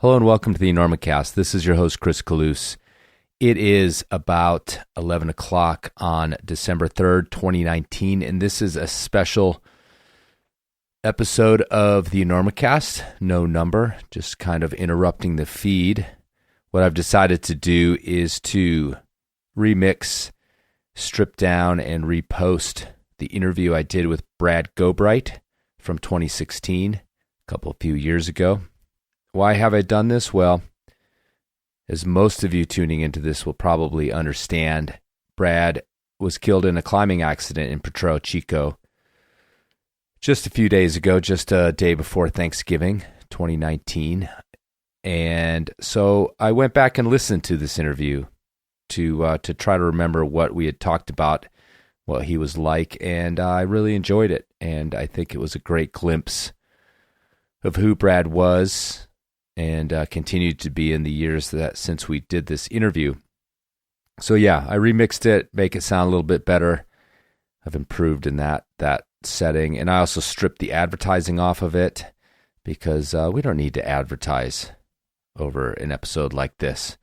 Hello and welcome to the Enormocast. This is your host, Chris Kalous. It is about 11 o'clock on December 3rd, 2019, and this is a special episode of the Enormocast. No number, just kind of interrupting the feed. What I've decided to do is to remix, strip down, and repost the interview I did with Brad Gobright from 2016, a few years ago. Why have I done this? Well, as most of you tuning into this will probably understand, Brad was killed in a climbing accident in Potrero Chico just a few days ago, just a day before Thanksgiving, 2019. And so I went back and listened to this interview to try to remember what we had talked about, what he was like, and I really enjoyed it. And I think it was a great glimpse of who Brad was and continued to be in the years that since we did this interview. So yeah, I remixed it, make it sound a little bit better. I've improved in that setting, and I also stripped the advertising off of it because we don't need to advertise over an episode like this.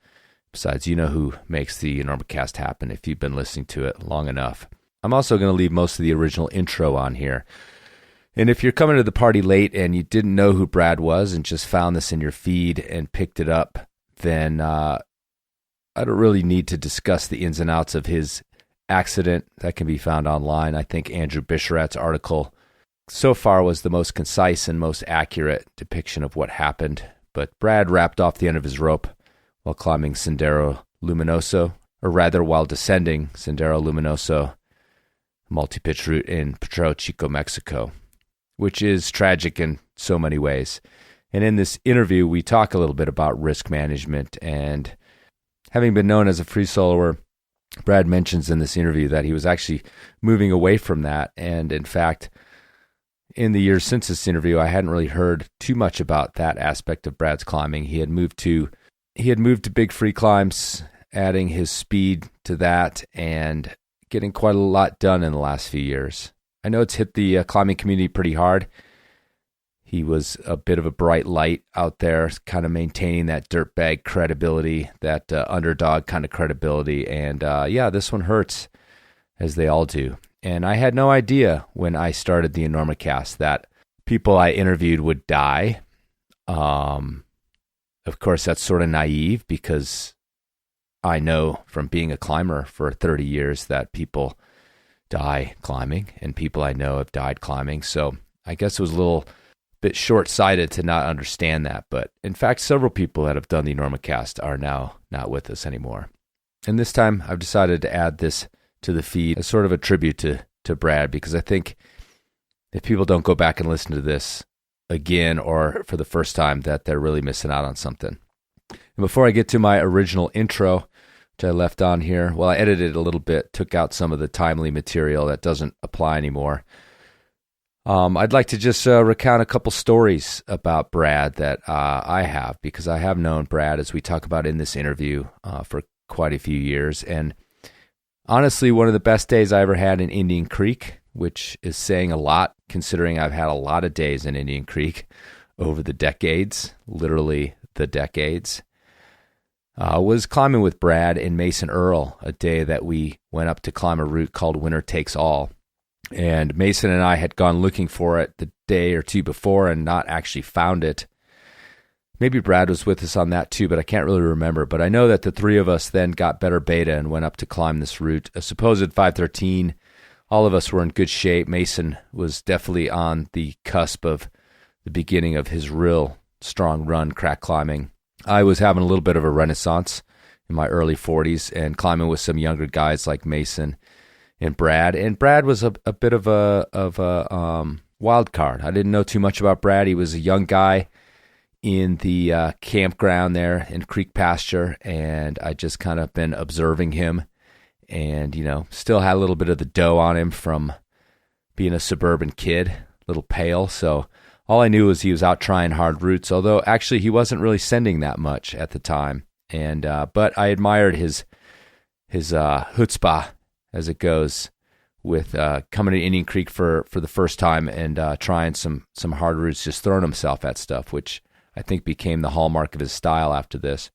Besides, you know who makes the Enormocast happen if you've been listening to it long enough. I'm also going to leave most of the original intro on here. And if you're coming to the party late and you didn't know who Brad was and just found this in your feed and picked it up, then I don't really need to discuss the ins and outs of his accident. That can be found online. I think Andrew Bisharat's article so far was the most concise and most accurate depiction of what happened. But Brad wrapped off the end of his rope while climbing Sendero Luminoso, or rather while descending Sendero Luminoso, multi-pitch route in Potrero Chico, Mexico, which is tragic in so many ways. And in this interview, we talk a little bit about risk management. And having been known as a free soloer, Brad mentions in this interview that he was actually moving away from that. And in fact, in the years since this interview, I hadn't really heard too much about that aspect of Brad's climbing. He had moved to big free climbs, adding his speed to that and getting quite a lot done in the last few years. I know it's hit the climbing community pretty hard. He was a bit of a bright light out there, kind of maintaining that dirtbag credibility, that underdog kind of credibility. And yeah, this one hurts, as they all do. And I had no idea when I started the Enormocast that people I interviewed would die. Of course, that's sort of naive because I know from being a climber for 30 years that people die climbing, and people I know have died climbing. So I guess it was a little bit short-sighted to not understand that. But in fact, several people that have done the Enormocast are now not with us anymore. And this time I've decided to add this to the feed as sort of a tribute to Brad, because I think if people don't go back and listen to this again or for the first time, that they're really missing out on something. And before I get to my original intro, which I left on here, well, I edited it a little bit, took out some of the timely material that doesn't apply anymore. I'd like to just recount a couple stories about Brad that I have, because I have known Brad, as we talk about in this interview, for quite a few years. And honestly, one of the best days I ever had in Indian Creek, which is saying a lot, considering I've had a lot of days in Indian Creek over the decades, literally the decades, was climbing with Brad and Mason Earl, a day that we went up to climb a route called Winner Takes All. And Mason and I had gone looking for it the day or two before and not actually found it. Maybe Brad was with us on that too, but I can't really remember. But I know that the three of us then got better beta and went up to climb this route, a supposed 513. All of us were in good shape. Mason was definitely on the cusp of the beginning of his real strong run, crack climbing. I was having a little bit of a renaissance in my early 40s and climbing with some younger guys like Mason and Brad. And Brad was a bit of a wild card. I didn't know too much about Brad. He was a young guy in the campground there in Creek Pasture, and I just kind of been observing him, and still had a little bit of the dough on him from being a suburban kid, a little pale. So all I knew was he was out trying hard routes, although actually he wasn't really sending that much at the time. And but I admired his chutzpah, as it goes, with coming to Indian Creek for the first time and trying some hard routes, just throwing himself at stuff, which I think became the hallmark of his style after this.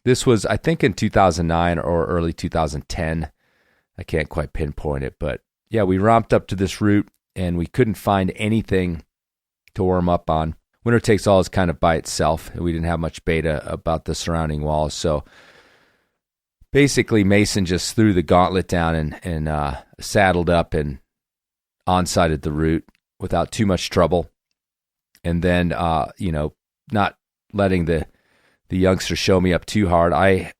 This was, I think, in 2009 or early 2010. I can't quite pinpoint it, but yeah, we romped up to this route and we couldn't find anything to warm up on. Winner Takes All is kind of by itself. We didn't have much beta about the surrounding walls, so basically Mason just threw the gauntlet down and saddled up and on-sided the route without too much trouble. And then, not letting the youngster show me up too hard, I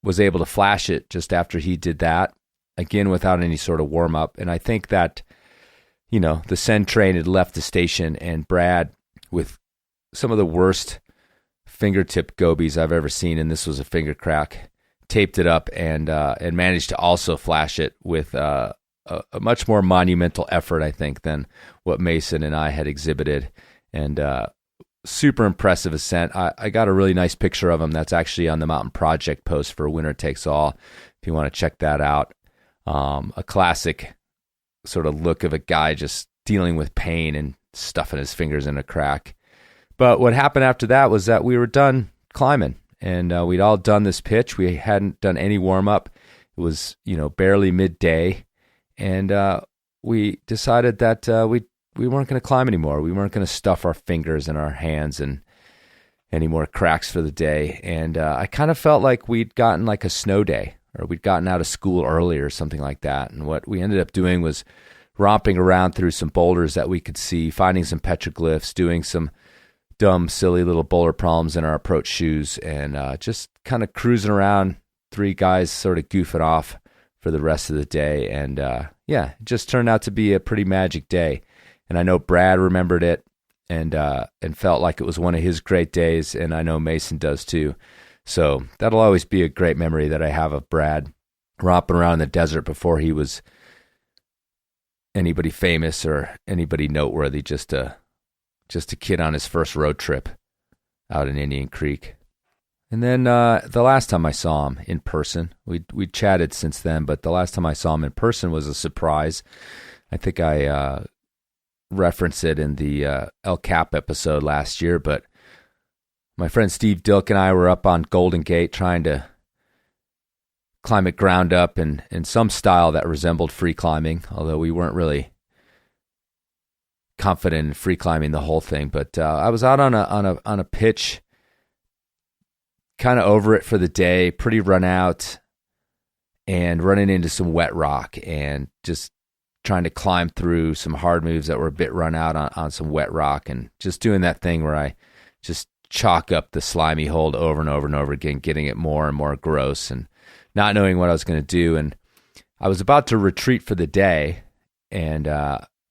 was able to flash it just after he did that, again without any sort of warm-up. And I think that, the send train had left the station, and Brad, with some of the worst fingertip gobies I've ever seen, and this was a finger crack, taped it up and managed to also flash it with a much more monumental effort, I think, than what Mason and I had exhibited. And super impressive ascent. I got a really nice picture of him that's actually on the Mountain Project post for Winner Takes All, if you want to check that out. A classic sort of look of a guy just dealing with pain and stuffing his fingers in a crack. But what happened after that was that we were done climbing, and we'd all done this pitch. We hadn't done any warm-up. It was, barely midday, and we decided that we weren't going to climb anymore. We weren't going to stuff our fingers and our hands and any more cracks for the day. And I kind of felt like we'd gotten like a snow day, or we'd gotten out of school early or something like that. And what we ended up doing was romping around through some boulders that we could see, finding some petroglyphs, doing some dumb, silly little boulder problems in our approach shoes, and just kind of cruising around, three guys sort of goofing off for the rest of the day. And it just turned out to be a pretty magic day. And I know Brad remembered it and felt like it was one of his great days, and I know Mason does too. So that'll always be a great memory that I have of Brad romping around in the desert before he was anybody famous or anybody noteworthy, just a kid on his first road trip out in Indian Creek. And then the last time I saw him in person, we chatted since then, but the last time I saw him in person was a surprise. I think I referenced it in the El Cap episode last year, but my friend Steve Dilk and I were up on Golden Gate trying to climb it ground up in some style that resembled free climbing, although we weren't really confident in free climbing the whole thing. But I was out on a pitch, kind of over it for the day, pretty run out, and running into some wet rock and just trying to climb through some hard moves that were a bit run out on some wet rock, and just doing that thing where I just chalk up the slimy hold over and over and over again, getting it more and more gross and not knowing what I was going to do. And I was about to retreat for the day and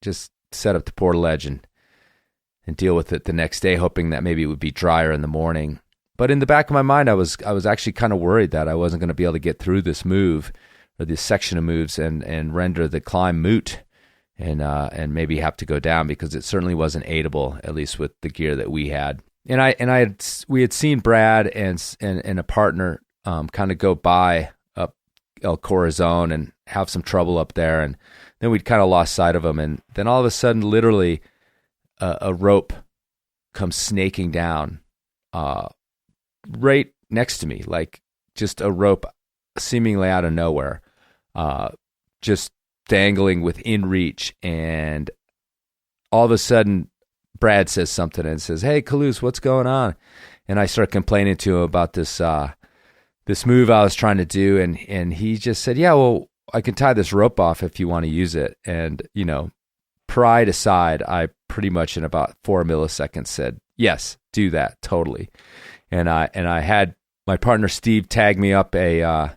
just set up the portaledge and deal with it the next day, hoping that maybe it would be drier in the morning. But in the back of my mind, I was actually kind of worried that I wasn't going to be able to get through this move or this section of moves and render the climb moot and maybe have to go down, because it certainly wasn't aidable, at least with the gear that we had. And we had seen Brad and a partner kind of go by up El Corazon and have some trouble up there, and then we'd kind of lost sight of them, and then all of a sudden, literally, a rope comes snaking down right next to me, like just a rope seemingly out of nowhere, just dangling within reach. And all of a sudden, Brad says something and says, "Hey, Kalous, what's going on?" And I start complaining to him about this move I was trying to do, and he just said, "Yeah, well, I can tie this rope off if you want to use it." And, pride aside, I pretty much in about 4 milliseconds said, "Yes, do that, totally." And I had my partner Steve tag me up a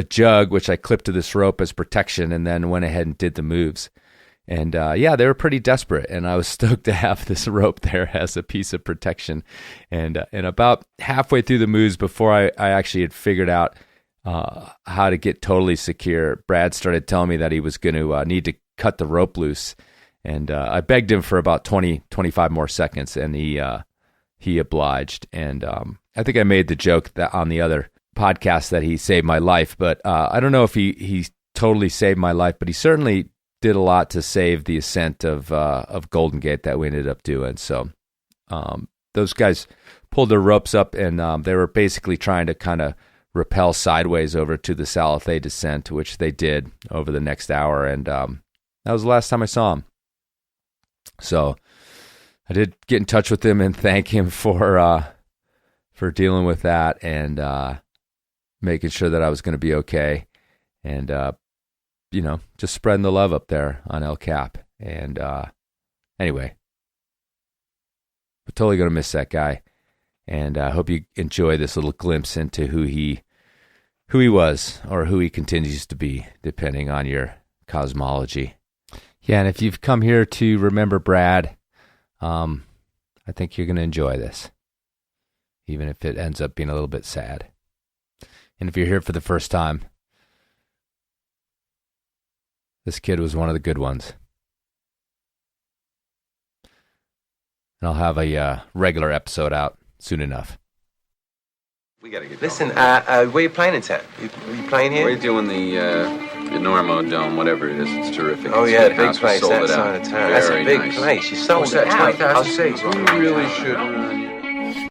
jug, which I clipped to this rope as protection, and then went ahead and did the moves. And they were pretty desperate, and I was stoked to have this rope there as a piece of protection. And about halfway through the moves, before I actually had figured out how to get totally secure, Brad started telling me that he was going to need to cut the rope loose. And I begged him for about 25 more seconds, and he obliged. And I think I made the joke that on the other podcast that he saved my life, but I don't know if he totally saved my life, but he certainly did a lot to save the ascent of Golden Gate that we ended up doing. So those guys pulled their ropes up, and they were basically trying to kind of rappel sideways over to the Salathé descent, which they did over the next hour, and that was the last time I saw him. So I did get in touch with him and thank him for dealing with that and making sure that I was going to be okay, and just spreading the love up there on El Cap. And anyway, we're totally going to miss that guy. And I hope you enjoy this little glimpse into who he was, or who he continues to be, depending on your cosmology. Yeah, and if you've come here to remember Brad, I think you're going to enjoy this, even if it ends up being a little bit sad. And if you're here for the first time, this kid was one of the good ones. And I'll have a regular episode out soon enough. We gotta get. Listen, where are you playing in town? You playing here? We're doing the Enormo Dome, whatever it is. It's terrific. Oh, it's yeah, big the big house. place, that side of town. That's a big place. You sold it out. I'll see. You really should run.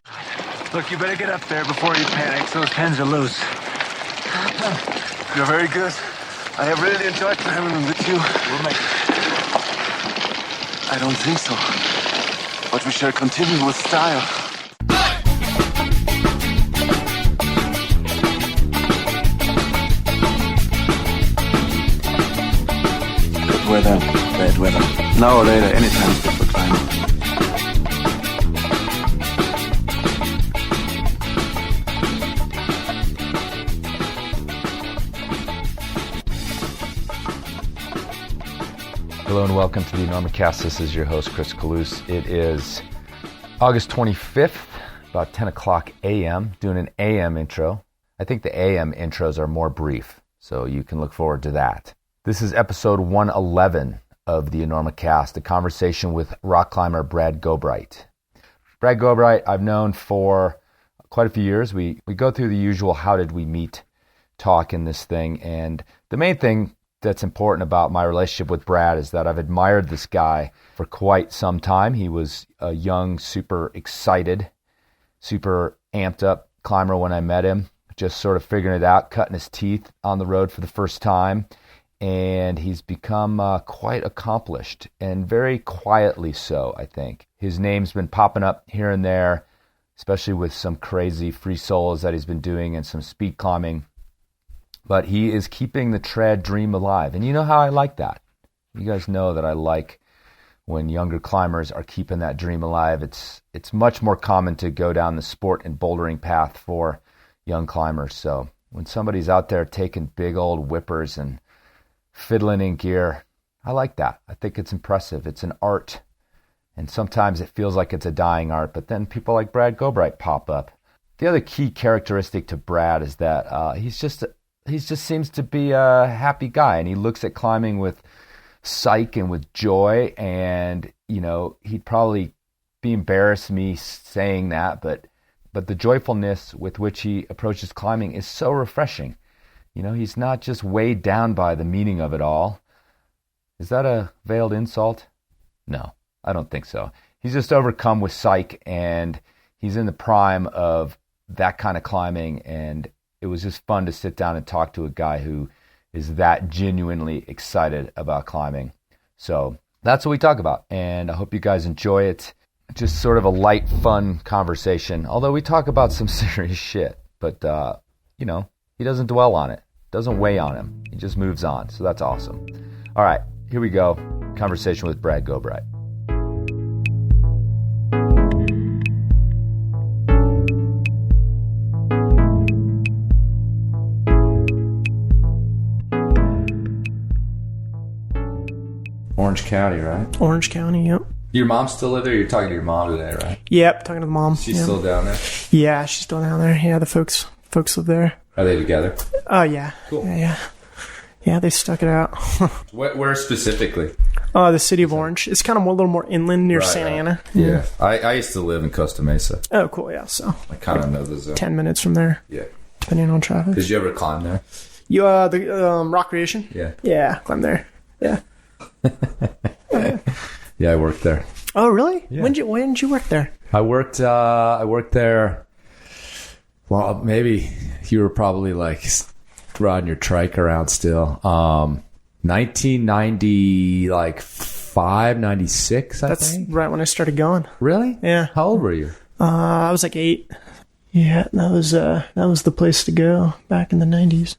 Look, you better get up there before you panic. Those pens are loose. You're very good. I have really enjoyed playing with you. We'll make it. I don't think so. But we shall continue with style. Good weather, bad weather. Now or later, anytime is good for climbing. Hello and welcome to the Enormocast. This is your host, Chris Kalous. It is August 25th, about 10 o'clock a.m., doing an a.m. intro. I think the a.m. intros are more brief, so you can look forward to that. This is episode 111 of the Enormocast, a conversation with rock climber Brad Gobright. Brad Gobright I've known for quite a few years. We go through the usual how did we meet talk in this thing, and the main thing that's important about my relationship with Brad is that I've admired this guy for quite some time. He was a young, super excited, super amped up climber when I met him, just sort of figuring it out, cutting his teeth on the road for the first time. And he's become quite accomplished, and very quietly so, I think. His name's been popping up here and there, especially with some crazy free solos that he's been doing and some speed climbing. But he is keeping the trad dream alive. And you know how I like that. You guys know that I like when younger climbers are keeping that dream alive. It's much more common to go down the sport and bouldering path for young climbers. So when somebody's out there taking big old whippers and fiddling in gear, I like that. I think it's impressive. It's an art. And sometimes it feels like it's a dying art. But then people like Brad Gobright pop up. The other key characteristic to Brad is that he just seems to be a happy guy, and he looks at climbing with psych and with joy. And he'd probably be embarrassed me saying that, but the joyfulness with which he approaches climbing is so refreshing. He's not just weighed down by the meaning of it all. Is that a veiled insult? No, I don't think so. He's just overcome with psych, and he's in the prime of that kind of climbing, and it was just fun to sit down and talk to a guy who is that genuinely excited about climbing. So that's what we talk about, and I hope you guys enjoy it. Just sort of a light, fun conversation, although we talk about some serious shit. But, he doesn't dwell on it. Doesn't weigh on him. He just moves on, so that's awesome. All right, here we go. Conversation with Brad Gobright. Orange County, right? Orange County, yep. Your mom still live there? You're talking to your mom today, right? Yep, talking to the mom. She's still down there? Yeah, she's still down there. Yeah, the folks live there. Are they together? Oh, yeah. Cool. Yeah, they stuck it out. Where specifically? The city of Orange. It's kind of a little more inland near Santa Ana. Yeah. I used to live in Costa Mesa. Oh, cool, yeah. So I kind of know the zone. 10 minutes from there. Yeah. Depending on traffic. Did you ever climb there? The Rock Creation? Yeah. Yeah, climb there. Yeah. Yeah, I worked there. Oh, really? Yeah. When did you work there? I worked there. Well, maybe you were probably like riding your trike around still. 1990, like 96, I That's think. right when I started going. Really? Yeah. How old were you? I was like 8. Yeah, that was the place to go back in the 90s.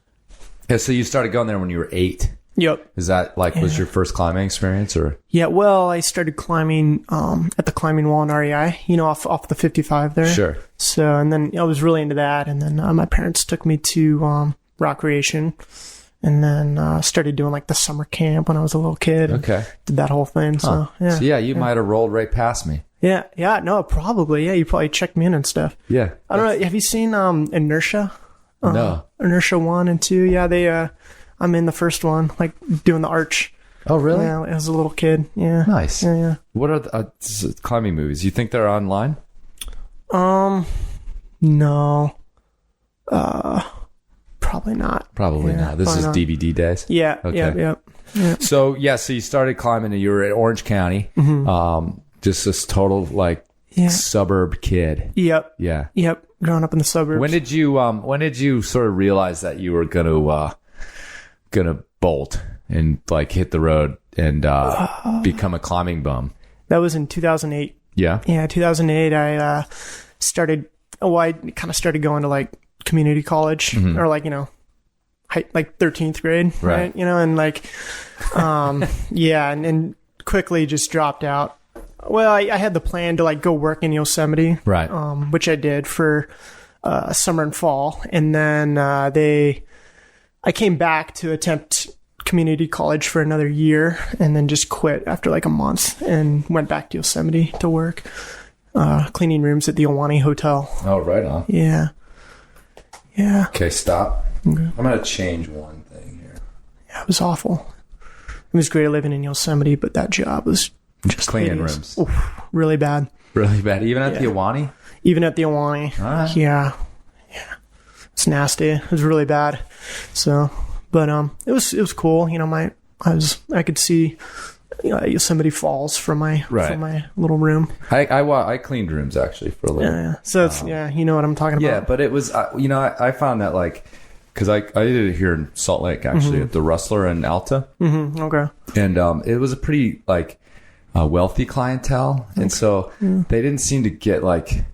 Yeah, so you started going there when you were 8. Yep. Is that was your first climbing experience, or? Yeah, well, I started climbing at the climbing wall in REI, off the 55 there. Sure. So, and then I was really into that, and then my parents took me to Rock Creation, and then started doing like the summer camp when I was a little kid. Okay. Did that whole thing. So, yeah. So, you might have rolled right past me. Yeah, no, probably. Yeah, you probably checked me in and stuff. Yeah. I don't know. Have you seen Inertia? No. Inertia 1 and 2. Yeah, I'm in the first one, like doing the arch. Oh, really? Yeah, as a little kid. Yeah. Nice. Yeah. What are the climbing movies? You think they're online? No. Probably not. Probably not. This is DVD days. Yeah. Okay. Yeah. So you started climbing and you were at Orange County. Mm-hmm. Just this total like suburb kid. Yep. Yeah. Yep. Growing up in the suburbs. When did you sort of realize that you were gonna bolt and like hit the road and become a climbing bum? That was in 2008. Yeah. Yeah, 2008. I started. Oh, I kind of started going to like community college or like like 13th grade, right? And like, and quickly just dropped out. Well, I had the plan to like go work in Yosemite, right? Which I did for summer and fall, and then I came back to attempt community college for another year, and then just quit after like a month, and went back to Yosemite to work, cleaning rooms at the Ahwahnee Hotel. Oh, right on. Yeah. Okay, stop. Okay. I'm gonna change one thing here. Yeah, it was awful. It was great living in Yosemite, but that job was just cleaning hideous. rooms. Oof, really bad. Really bad. Even at the Ahwahnee? Even at the Ahwahnee. All right. Yeah. It's nasty. It was really bad. So, but it was cool. I could see Yosemite Falls from my little room. I cleaned rooms actually for a little. Yeah. So it's you know what I'm talking about. Yeah, but it was I found that like because I did it here in Salt Lake actually at the Rustler and Alta. Mm-hmm. Okay. And it was a pretty like wealthy clientele, and so they didn't seem to get like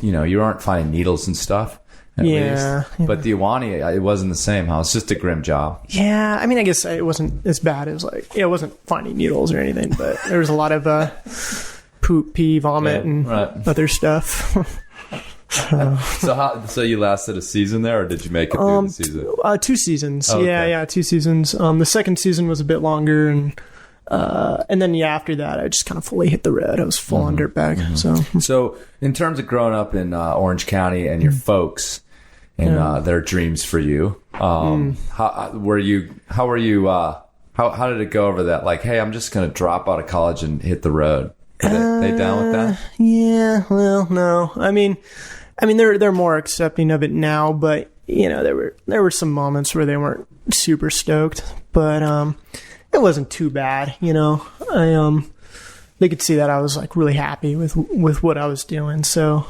you aren't finding needles and stuff. At least. But the Ahwahnee, it wasn't the same. It's just a grim job. Yeah, I mean, I guess it wasn't as bad as like it wasn't finding needles or anything, but there was a lot of poop, pee, vomit, and other stuff. So you lasted a season there, or did you make it through the season? 2 seasons. Oh, okay. Yeah, 2 seasons. The second season was a bit longer, and then after that, I just kind of fully hit the road. I was full on dirtbag. Mm-hmm. So in terms of growing up in Orange County and your folks and their dreams for you, how did it go over that? Like, hey, I'm just going to drop out of college and hit the road. Are they down with that? Yeah. Well, no. I mean, they're more accepting of it now, but there were some moments where they weren't super stoked, but it wasn't too bad. They could see that I was like really happy with what I was doing. So,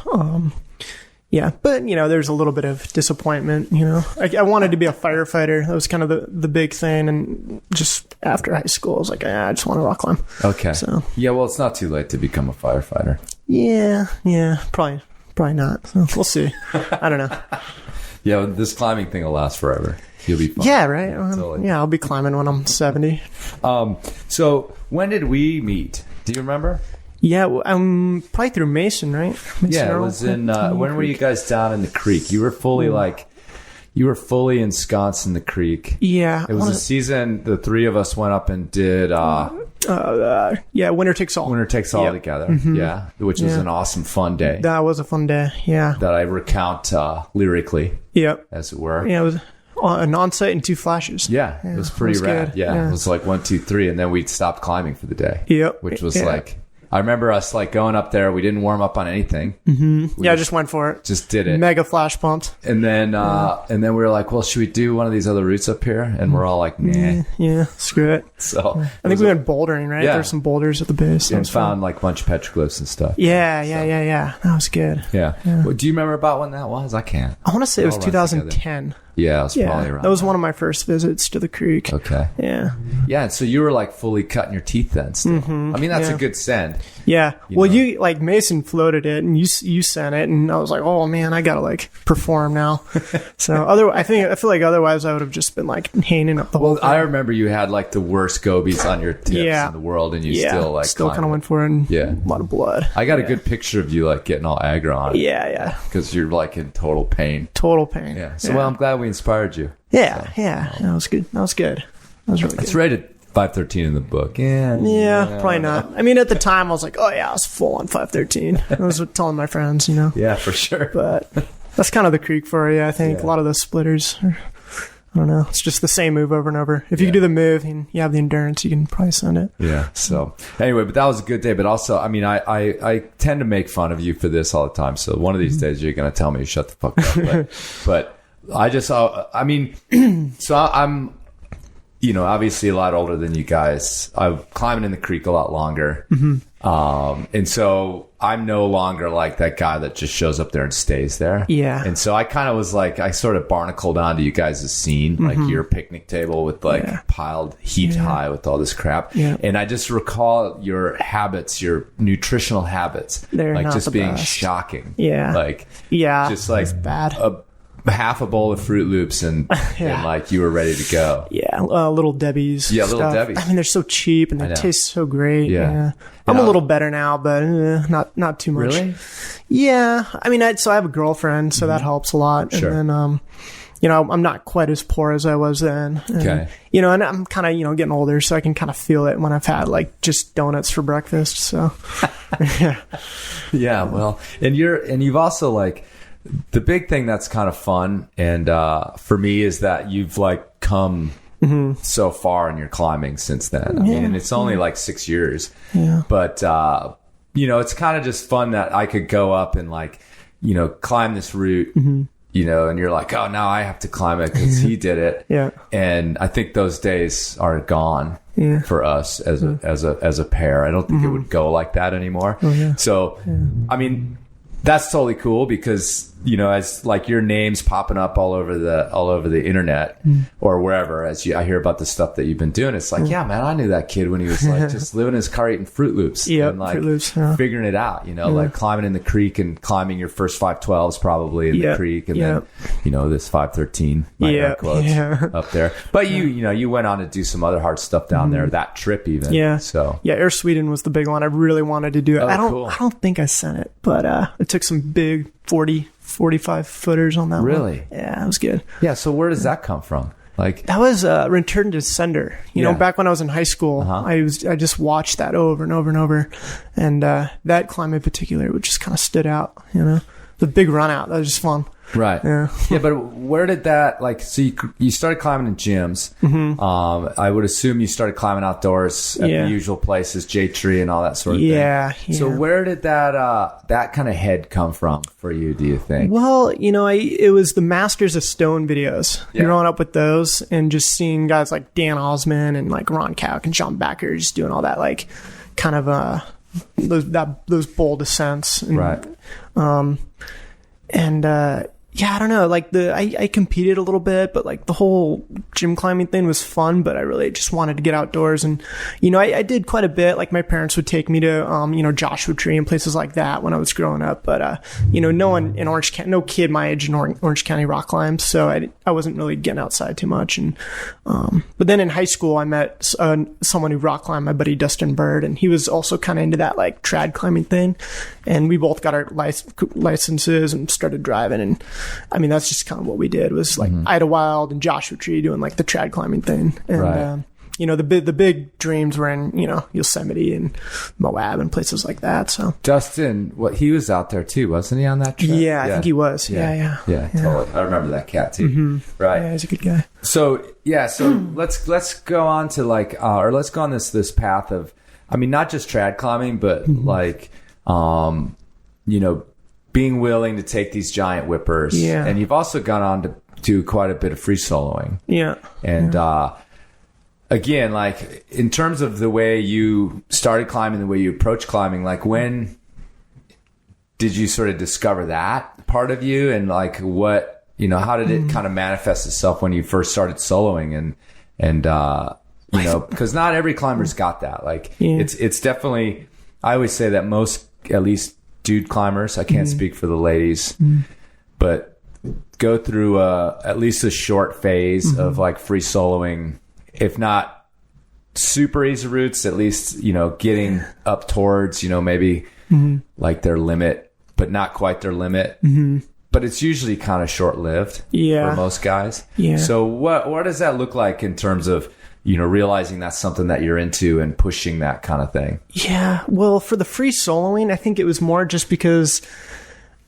yeah, but there's a little bit of disappointment. I wanted to be a firefighter. That was kind of the big thing. And just after high school, I was like, I just want to rock climb. Okay. So yeah, well, it's not too late to become a firefighter. Yeah, probably not. So we'll see. I don't know. Yeah, this climbing thing will last forever. You'll be fine. Yeah, right. Yeah, I'll be climbing when I'm 70. So when did we meet? Do you remember? Yeah, probably through Mason, right? Mason Earl? It was in. When were you guys down in the creek? You were fully ensconced in the creek. Yeah, it was a season. The three of us went up and did. Winter Takes All. Winter Takes All together. Mm-hmm. Yeah, which was an awesome, fun day. That was a fun day. Yeah, that I recount lyrically. Yep, as it were. Yeah, it was an on-site and 2 flashes. Yeah, it was pretty rad. Yeah, it was like 1, 2, 3, and then we stopped climbing for the day. Yep, which was like I remember us like going up there. We didn't warm up on anything. Mm-hmm. I just went for it. Just did it. Mega flash pumped. And then we were like, well, should we do one of these other routes up here? And we're all like, nah. Yeah, screw it. So I think we went bouldering, right? Yeah. There's some boulders at the base. And found like a bunch of petroglyphs and stuff. Yeah. That was good. Yeah. Well, do you remember about when that was? I can't. I want to say it was 2010. Yeah, it was probably around. That was one of my first visits to the creek. Okay. Yeah. Yeah, so you were like fully cutting your teeth then still. I mean, that's a good send. Yeah. You like Mason floated it and you sent it and I was like, oh man, I gotta like perform now. So I feel like otherwise I would have just been like hanging up the whole thing. I remember you had like the worst gobies on your tips in the world and you still kind of went for it and a lot of blood. I got a good picture of you like getting all aggro on it. Yeah. Because you're like in total pain. Yeah. So well, I'm glad we inspired you. Yeah. That was good. That was really good. It's rated 513 in the book. Yeah, probably not. I mean, at the time, I was like, oh, yeah, I was full on 513. I was telling my friends, Yeah, for sure. But that's kind of the creek for you, I think. A lot of those splitters I don't know. It's just the same move over and over. If you can do the move and you have the endurance, you can probably send it. Yeah. So anyway, but that was a good day. But also, I mean, I tend to make fun of you for this all the time. So one of these days you're going to tell me to shut the fuck up. But I just, I mean, so I'm, obviously a lot older than you guys. I'm climbing in the creek a lot longer. And so I'm no longer like that guy that just shows up there and stays there. Yeah. And so I kind of was like, I sort of barnacled onto you guys' scene, like your picnic table with like piled heaped high with all this crap. Yeah. And I just recall your habits, your nutritional habits, they're like not just the being best. shocking. Yeah. Like, just like it's bad. half a bowl of Fruit Loops and like you were ready to go. Yeah, Little Debbie's. Yeah, stuff. Little Debbie's. I mean, they're so cheap and they taste so great. Yeah. I'm a little better now, but not too much. Really? Yeah. I mean, so I have a girlfriend, so that helps a lot. Sure. And then, I'm not quite as poor as I was then. And, Okay. And I'm kind of, getting older, so I can kind of feel it when I've had like just donuts for breakfast. So, yeah. Yeah. Well, and you've also like, the big thing that's kind of fun and for me is that you've like come so far in your climbing since then. I mean, and it's only like 6 years. Yeah. But it's kind of just fun that I could go up and like, climb this route, and you're like, oh, now I have to climb it because he did it. Yeah. And I think those days are gone for us as a pair. I don't think it would go like that anymore. Oh, yeah. So, I mean, that's totally cool because, as like your name's popping up all over the internet or wherever, I hear about the stuff that you've been doing. It's like, yeah, man, I knew that kid when he was like just living in his car eating Fruit Loops and like Fruit Loops, figuring it out, like climbing in the creek and climbing your first 512s probably in the creek. And then, this 513 up there. But you went on to do some other hard stuff down there that trip even. Yeah. So Air Sweden was the big one. I really wanted to do it. Oh, I cool. don't think I sent it, but I took some big 45 footers on that one. Really? Yeah, it was good. Yeah. So where does that come from? Like that was Return to Sender. Back when I was in high school, I just watched that over and over and over, and that climb in particular, which just kind of stood out. The big run out, that was just fun. Right. Yeah. Yeah, but where did that so you started climbing in gyms. I would assume you started climbing outdoors at the usual places, J Tree and all that sort of thing. Yeah. So where did that kind of head come from for you, do you think? Well, it was the Masters of Stone videos. Growing up with those and just seeing guys like Dan Osman and like Ron Kauk and Sean Backer just doing all that like kind of those bold ascents. And, right. I don't know, like I competed a little bit, but like the whole gym climbing thing was fun, but I really just wanted to get outdoors. And, I did quite a bit. Like my parents would take me to, Joshua Tree and places like that when I was growing up. But, no one in Orange County, no kid my age in Orange County rock climbs. So I wasn't really getting outside too much. And, but then in high school, I met someone who rock climbed, my buddy Dustin Bird, and he was also kind of into that like trad climbing thing. And we both got our licenses and started driving. And I mean, that's just kind of what we did was like Idlewild and Joshua Tree doing like the trad climbing thing. And, the big dreams were in, Yosemite and Moab and places like that. So Dustin, he was out there too, wasn't he on that trip? Yeah, I think he was. Yeah. Totally. I remember that cat too. Right. Yeah, he's a good guy. So let's go on to like, or let's go on this path of, I mean, not just trad climbing, but like, you know, being willing to take these giant whippers. Yeah. And you've also gone on to do quite a bit of free soloing. Yeah. And, again, like in terms of the way you started climbing, the way you approach climbing, like when did you sort of discover that part of you? And like what, you know, how did it kind of manifest itself when you first started soloing and you know, because not every climber's got that. Like it's definitely, I always say that most, at least dude climbers, I can't speak for the ladies, but go through at least a short phase of like free soloing, if not super easy routes, at least, you know, getting up towards, you know, maybe like their limit, but not quite their limit. But it's usually kind of short lived for most guys. Yeah. So what does that look like in terms of, you know, realizing that's something that you're into and pushing that kind of thing? Yeah. Well, for the free soloing, I think it was more just because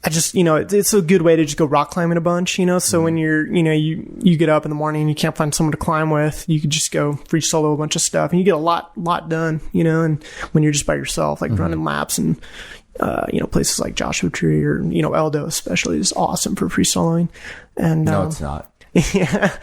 I just, you know, it's a good way to just go rock climbing a bunch, you know? So when you're, you know, you get up in the morning and you can't find someone to climb with, you could just go free solo a bunch of stuff and you get a lot done, you know? And when you're just by yourself, like running laps and, you know, places like Joshua Tree or, you know, Eldo especially is awesome for free soloing. And, no, it's not. Yeah.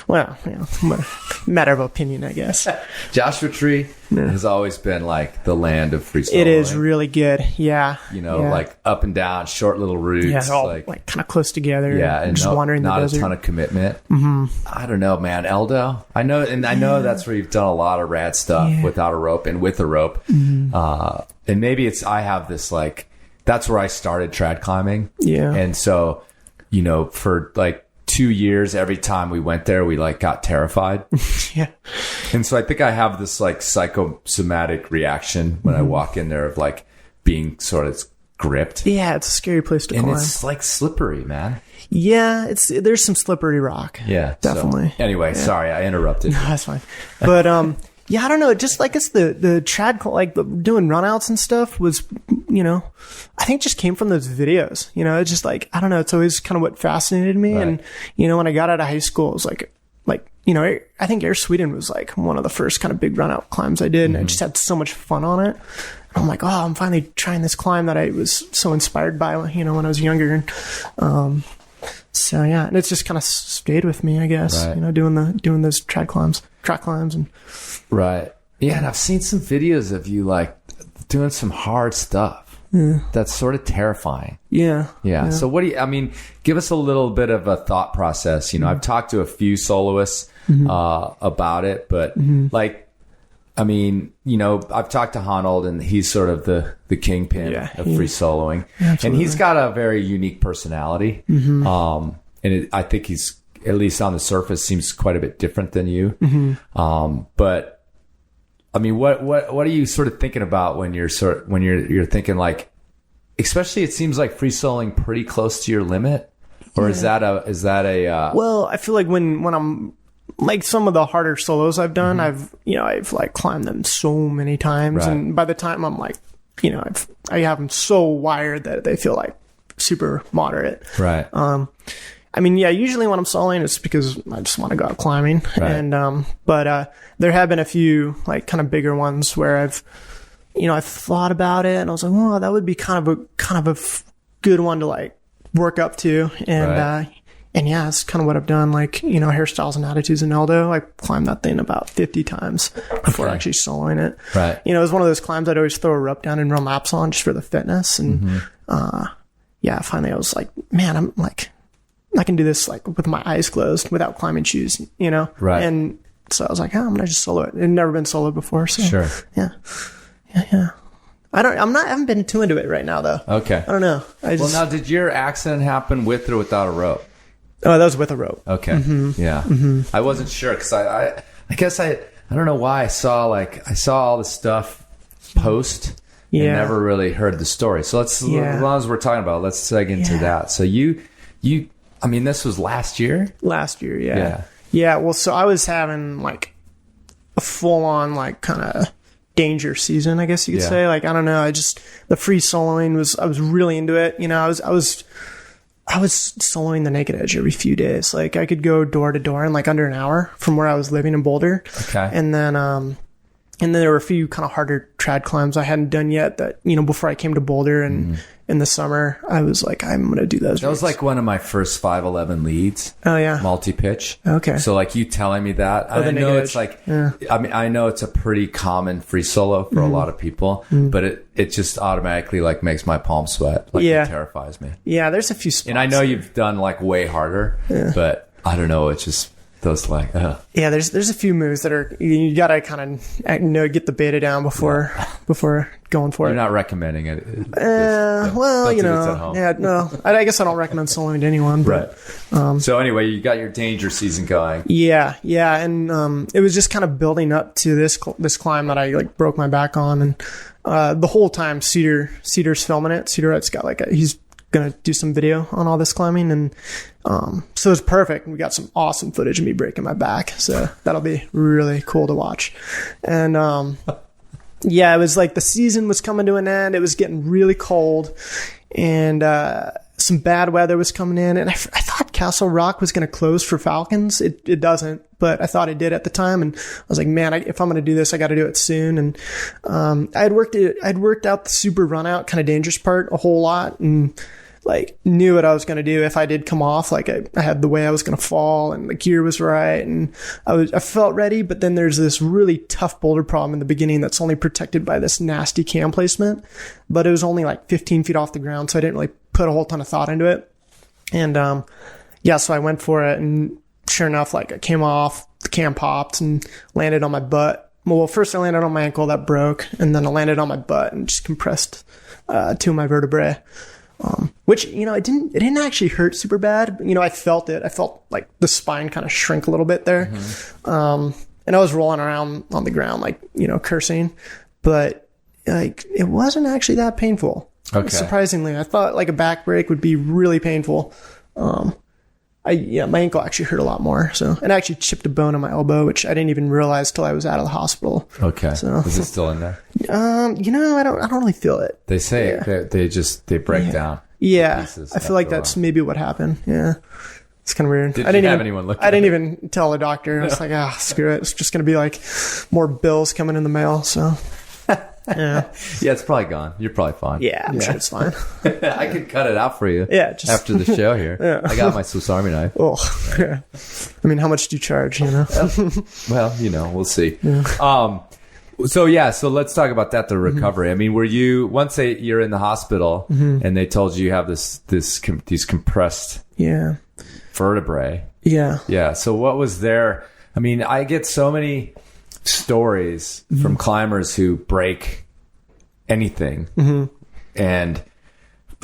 Well, you know, matter of opinion, I guess. Joshua Tree has always been like the land of free soloing. It is really good. Yeah. You know, like up and down, short little routes. Yeah, all like kind of close together. Yeah, and just wandering the desert. Not a ton of commitment. I don't know, man. Eldo, I know that's where you've done a lot of rad stuff without a rope and with a rope. And maybe I have this like, that's where I started trad climbing. Yeah. And so, you know, for like 2 years, every time we went there, we like got terrified. Yeah. And so I think I have this like psychosomatic reaction when I walk in there of like being sort of gripped. Yeah, it's a scary place to climb. And it's like slippery, man. Yeah, there's some slippery rock. Yeah, definitely. So, anyway, sorry, I interrupted. No, that's fine. But yeah, I don't know. Just like it's the trad, like doing runouts and stuff was, you know, I think just came from those videos. You know, it's just like, I don't know. It's always kind of what fascinated me. Right. And, you know, when I got out of high school, it was like, you know, I think Air Sweden was like one of the first kind of big runout climbs I did. And I just had so much fun on it. And I'm like, oh, I'm finally trying this climb that I was so inspired by, you know, when I was younger. And, so yeah, and it's just kind of stayed with me, I guess, you know, doing those track climbs and. Right. Yeah. And I've seen some videos of you like doing some hard stuff. Yeah. That's sort of terrifying. Yeah. Yeah. So give us a little bit of a thought process. You know, I've talked to a few soloists, about it, but like, I mean, you know, I've talked to Honnold and he's sort of the kingpin of free soloing. Absolutely. And he's got a very unique personality. I think he's, at least on the surface, seems quite a bit different than you. But I mean, what are you sort of thinking about when you're you're thinking like, especially it seems like free soloing pretty close to your limit, or is that a well, I feel like when I'm like some of the harder solos I've done, I've like climbed them so many times, and by the time I'm like, you know, I have them so wired that they feel like super moderate. Right. I mean, yeah, usually when I'm soloing, it's because I just want to go out climbing. Right. And, but there have been a few like kind of bigger ones where I've thought about it and I was like, oh, that would be kind of a good one to like work up to. And, and yeah, it's kind of what I've done. Like, you know, Hairstyles and Attitudes in Eldo, I climbed that thing about 50 times before actually soloing it. Right. You know, it was one of those climbs I'd always throw a rope down and run laps on just for the fitness. And, yeah, finally I was like, man, I'm like, I can do this like with my eyes closed without climbing shoes, you know? Right. And so I was like, oh, I'm going to just solo it. It had never been soloed before. So sure. Yeah. I haven't been too into it right now though. Okay. I don't know. Well, now did your accident happen with or without a rope? Oh, that was with a rope. Okay. Yeah. I wasn't sure because I guess I don't know why I saw all this stuff post and never really heard the story. So as long as we're talking about it, let's seg into that. So you, I mean, this was last year? Last year, yeah. Yeah, well, so I was having, like, a full-on, like, kind of danger season, I guess you could say. Like, I don't know, the free soloing I was really into it. You know, I was soloing the Naked Edge every few days. Like, I could go door to door in, like, under an hour from where I was living in Boulder. Okay. And then And then there were a few kind of harder trad climbs I hadn't done yet that, you know, before I came to Boulder and in the summer, I was like, I'm going to do those. That was like one of my first 511 leads. Oh, yeah. Multi-pitch. Okay. So like you telling me that, I know it's like, I mean, I know it's a pretty common free solo for a lot of people, but it just automatically like makes my palms sweat. Like it terrifies me. Yeah, there's a few spots. And I know you've done like way harder, but I don't know. It's just those like, yeah, there's a few moves that are, you gotta kind of get the beta down before going for it. You're not recommending it. Well, you know, no, I guess I don't recommend soloing to anyone. But, right. So anyway, you got your danger season going. Yeah, and it was just kind of building up to this climb that I like broke my back on, and the whole time Cedar's filming it. Cedar's got he's gonna do some video on all this climbing, and so it's perfect. We got some awesome footage of me breaking my back, so that'll be really cool to watch. And yeah, it was like the season was coming to an end. It was getting really cold, and some bad weather was coming in, and I thought Castle Rock was going to close for Falcons. It doesn't, but I thought it did at the time, and I was like, man, if I'm going to do this, I got to do it soon. And I'd worked out the super run out kind of dangerous part a whole lot, and like knew what I was going to do if I did come off. Like I had the way I was going to fall, and the gear was right, and I felt ready. But then there's this really tough boulder problem in the beginning that's only protected by this nasty cam placement, but it was only like 15 feet off the ground, so I didn't really put a whole ton of thought into it. And so I went for it, and sure enough, like I came off, the cam popped and landed on my butt. Well, first I landed on my ankle, that broke, and then I landed on my butt and just compressed two of my vertebrae. Which, you know, it didn't actually hurt super bad. You know, I felt it. I felt like the spine kind of shrink a little bit there. And I was rolling around on the ground, like, you know, cursing, but like, it wasn't actually that painful. Okay. Surprisingly, I thought like a back break would be really painful. My ankle actually hurt a lot more. So, and I actually chipped a bone in my elbow, which I didn't even realize till I was out of the hospital. Okay. So, is it still in there? You know, I don't really feel it. They say they break down. Yeah. I feel like that's maybe what happened. Yeah. It's kind of weird. Did you have anyone look at it? I didn't even tell the doctor. I was like, screw it. It's just going to be like more bills coming in the mail. So, yeah. Yeah, it's probably gone. You're probably fine. Yeah, I'm sure it's fine. I could cut it out for you. Yeah, after the show here. Yeah. I got my Swiss Army knife. Oh, yeah. I mean, how much do you charge, you know? Well, you know, we'll see. Yeah. So let's talk about that, the recovery. I mean, were you, once you're in the hospital and they told you have these compressed vertebrae. Yeah. Yeah. So what was there? I mean, I get so many stories from climbers who break anything. And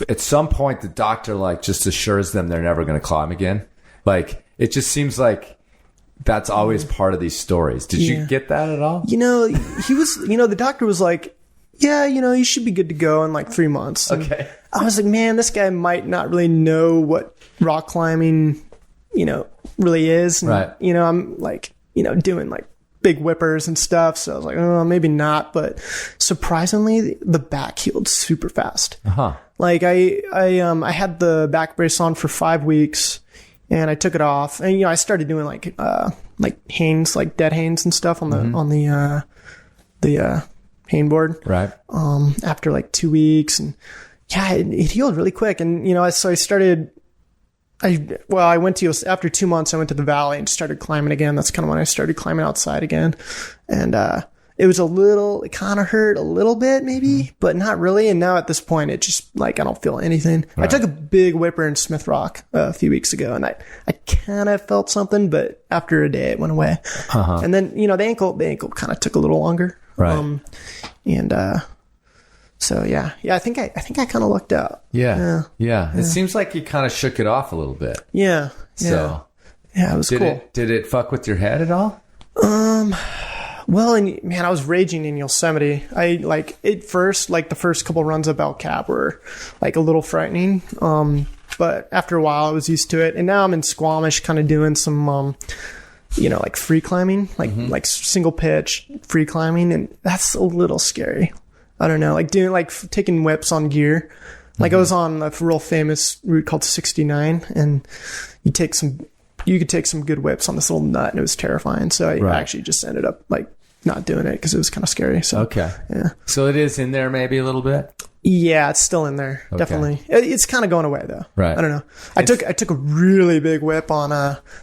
at some point the doctor like just assures them they're never going to climb again. Like, it just seems like that's always part of these stories. Did you get that at all? You know, the doctor was like, yeah, you know, you should be good to go in like 3 months. And okay. I was like, man, this guy might not really know what rock climbing, you know, really is. And, right. You know, I'm like, you know, doing like big whippers and stuff. So I was like, oh, maybe not. But surprisingly, the back healed super fast. Like I had the back brace on for 5 weeks. And I took it off, and you know I started doing like Hanes, like dead Hanes and stuff on the Hane board. Right. After like 2 weeks, and yeah, it healed really quick. And you know, I started. I went to after 2 months. I went to the valley and started climbing again. That's kind of when I started climbing outside again, and it kind of hurt a little bit maybe, but not really. And now at this point, it just like, I don't feel anything. Right. I took a big whipper in Smith Rock a few weeks ago, and I kind of felt something, but after a day it went away. And then, you know, the ankle kind of took a little longer. Right. So yeah, I think I kind of lucked out. Yeah. It seems like you kind of shook it off a little bit. Yeah. So yeah, it was cool. Did it fuck with your head at all? Well, and man, I was raging in Yosemite. I like it first, like the first couple runs of El Cap were like a little frightening. But after a while I was used to it. And now I'm in Squamish kind of doing some, you know, like free climbing, like single pitch free climbing. And that's a little scary. I don't know, like doing, like taking whips on gear. Like I was on a real famous route called 69, and you could take some good whips on this little nut, and it was terrifying. So I actually just ended up like not doing it because it was kind of scary. So Okay. yeah. So it is in there maybe a little bit? Yeah, it's still in there. Okay. Definitely. It's kind of going away though. Right. I don't know. I took a really big whip on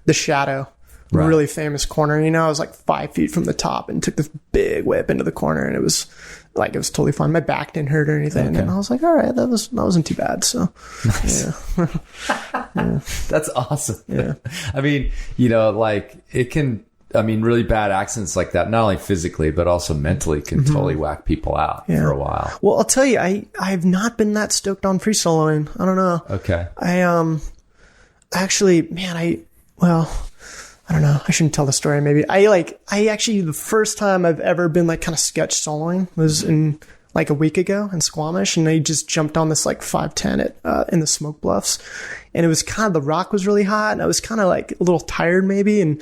the Shadow. Right. Really famous corner. You know, I was like 5 feet from the top and took this big whip into the corner, and it was totally fine. My back didn't hurt or anything. Okay. And I was like, all right, that wasn't too bad. So Nice. yeah. That's awesome. Yeah. I mean, like it can, really bad accidents like that, not only physically, but also mentally can totally whack people out for a while. Well, I'll tell you, I've not been that stoked on free soloing. I don't know. Okay. I don't know. I shouldn't tell the story. Maybe I actually, the first time I've ever been like kind of sketch soloing was in like a week ago in Squamish, and I just jumped on this like 510 in the Smoke Bluffs, and it was kind of, the rock was really hot, and I was kind of like a little tired maybe, and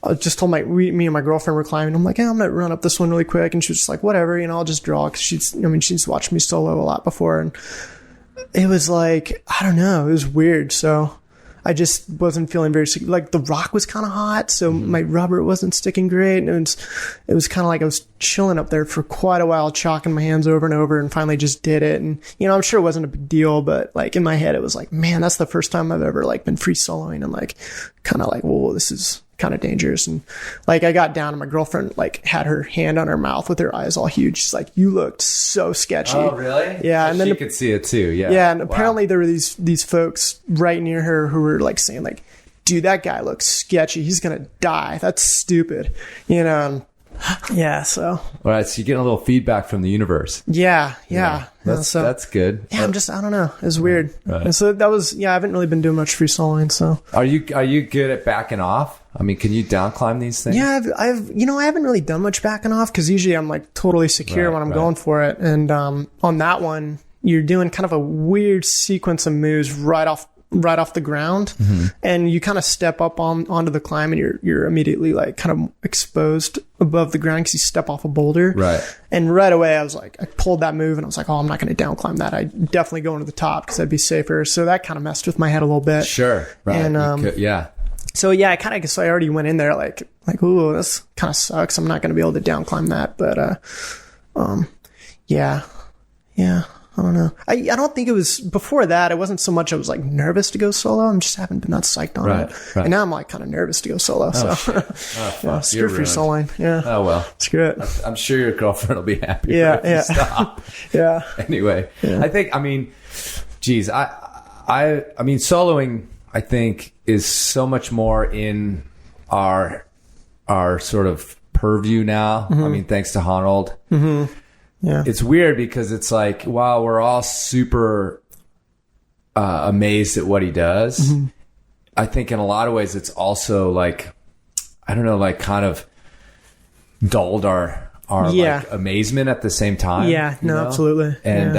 I just told me and my girlfriend were climbing. I'm like, I'm gonna run up this one really quick, and she was just like, whatever, I'll just draw, because she's watched me solo a lot before, and it was like, I don't know, it was weird. So I just wasn't feeling very sick. Like the rock was kind of hot, so my rubber wasn't sticking great. And it was kind of like I was chilling up there for quite a while, chalking my hands over and over, and finally just did it. And, I'm sure it wasn't a big deal, but like in my head, it was like, man, that's the first time I've ever like been free soloing, and like kind of like, whoa, this is kind of dangerous. And like I got down, and my girlfriend like had her hand on her mouth with her eyes all huge. She's like, you looked so sketchy. Oh, really? Yeah. So and then she could see it too. Yeah. Yeah. And Wow. apparently there were these folks right near her who were like saying like, dude, that guy looks sketchy. He's going to die. That's stupid. and yeah. So. All right. So you're getting a little feedback from the universe. Yeah. That's good. Yeah, I don't know. It's weird. Right. And so that was, I haven't really been doing much free soloing. So Are you good at backing off? Can you down climb these things? yeah, I haven't really done much backing off, because usually I'm like totally secure when I'm going for it. And, on that one, you're doing kind of a weird sequence of moves right off the ground, and you kind of step up onto the climb, and you're immediately like kind of exposed above the ground because you step off a boulder. Right. And right away I was like, I pulled that move, and I was like, oh, I'm not going to down climb that. I definitely go into the top because that'd be safer. So that kind of messed with my head a little bit. Sure. Right. And, yeah. So yeah, I already went in there like, ooh, this kind of sucks. I'm not going to be able to down climb that. But, yeah. I don't know. I don't think it was before that. It wasn't so much I was like nervous to go solo. I just haven't been that psyched on it. Right. And now I'm like kind of nervous to go solo. So yeah, screw free soloing. Yeah. Oh, well. Screw it. I'm sure your girlfriend will be happy. Yeah. If you stop. Yeah. Anyway, Yeah. I think, geez, I mean, soloing, I think, is so much more in our sort of purview now. Thanks to Honold. Yeah. It's weird because it's like, wow, we're all super amazed at what he does. I think in a lot of ways it's also like, I don't know, like kind of dulled our like amazement at the same time. Yeah, no, absolutely. And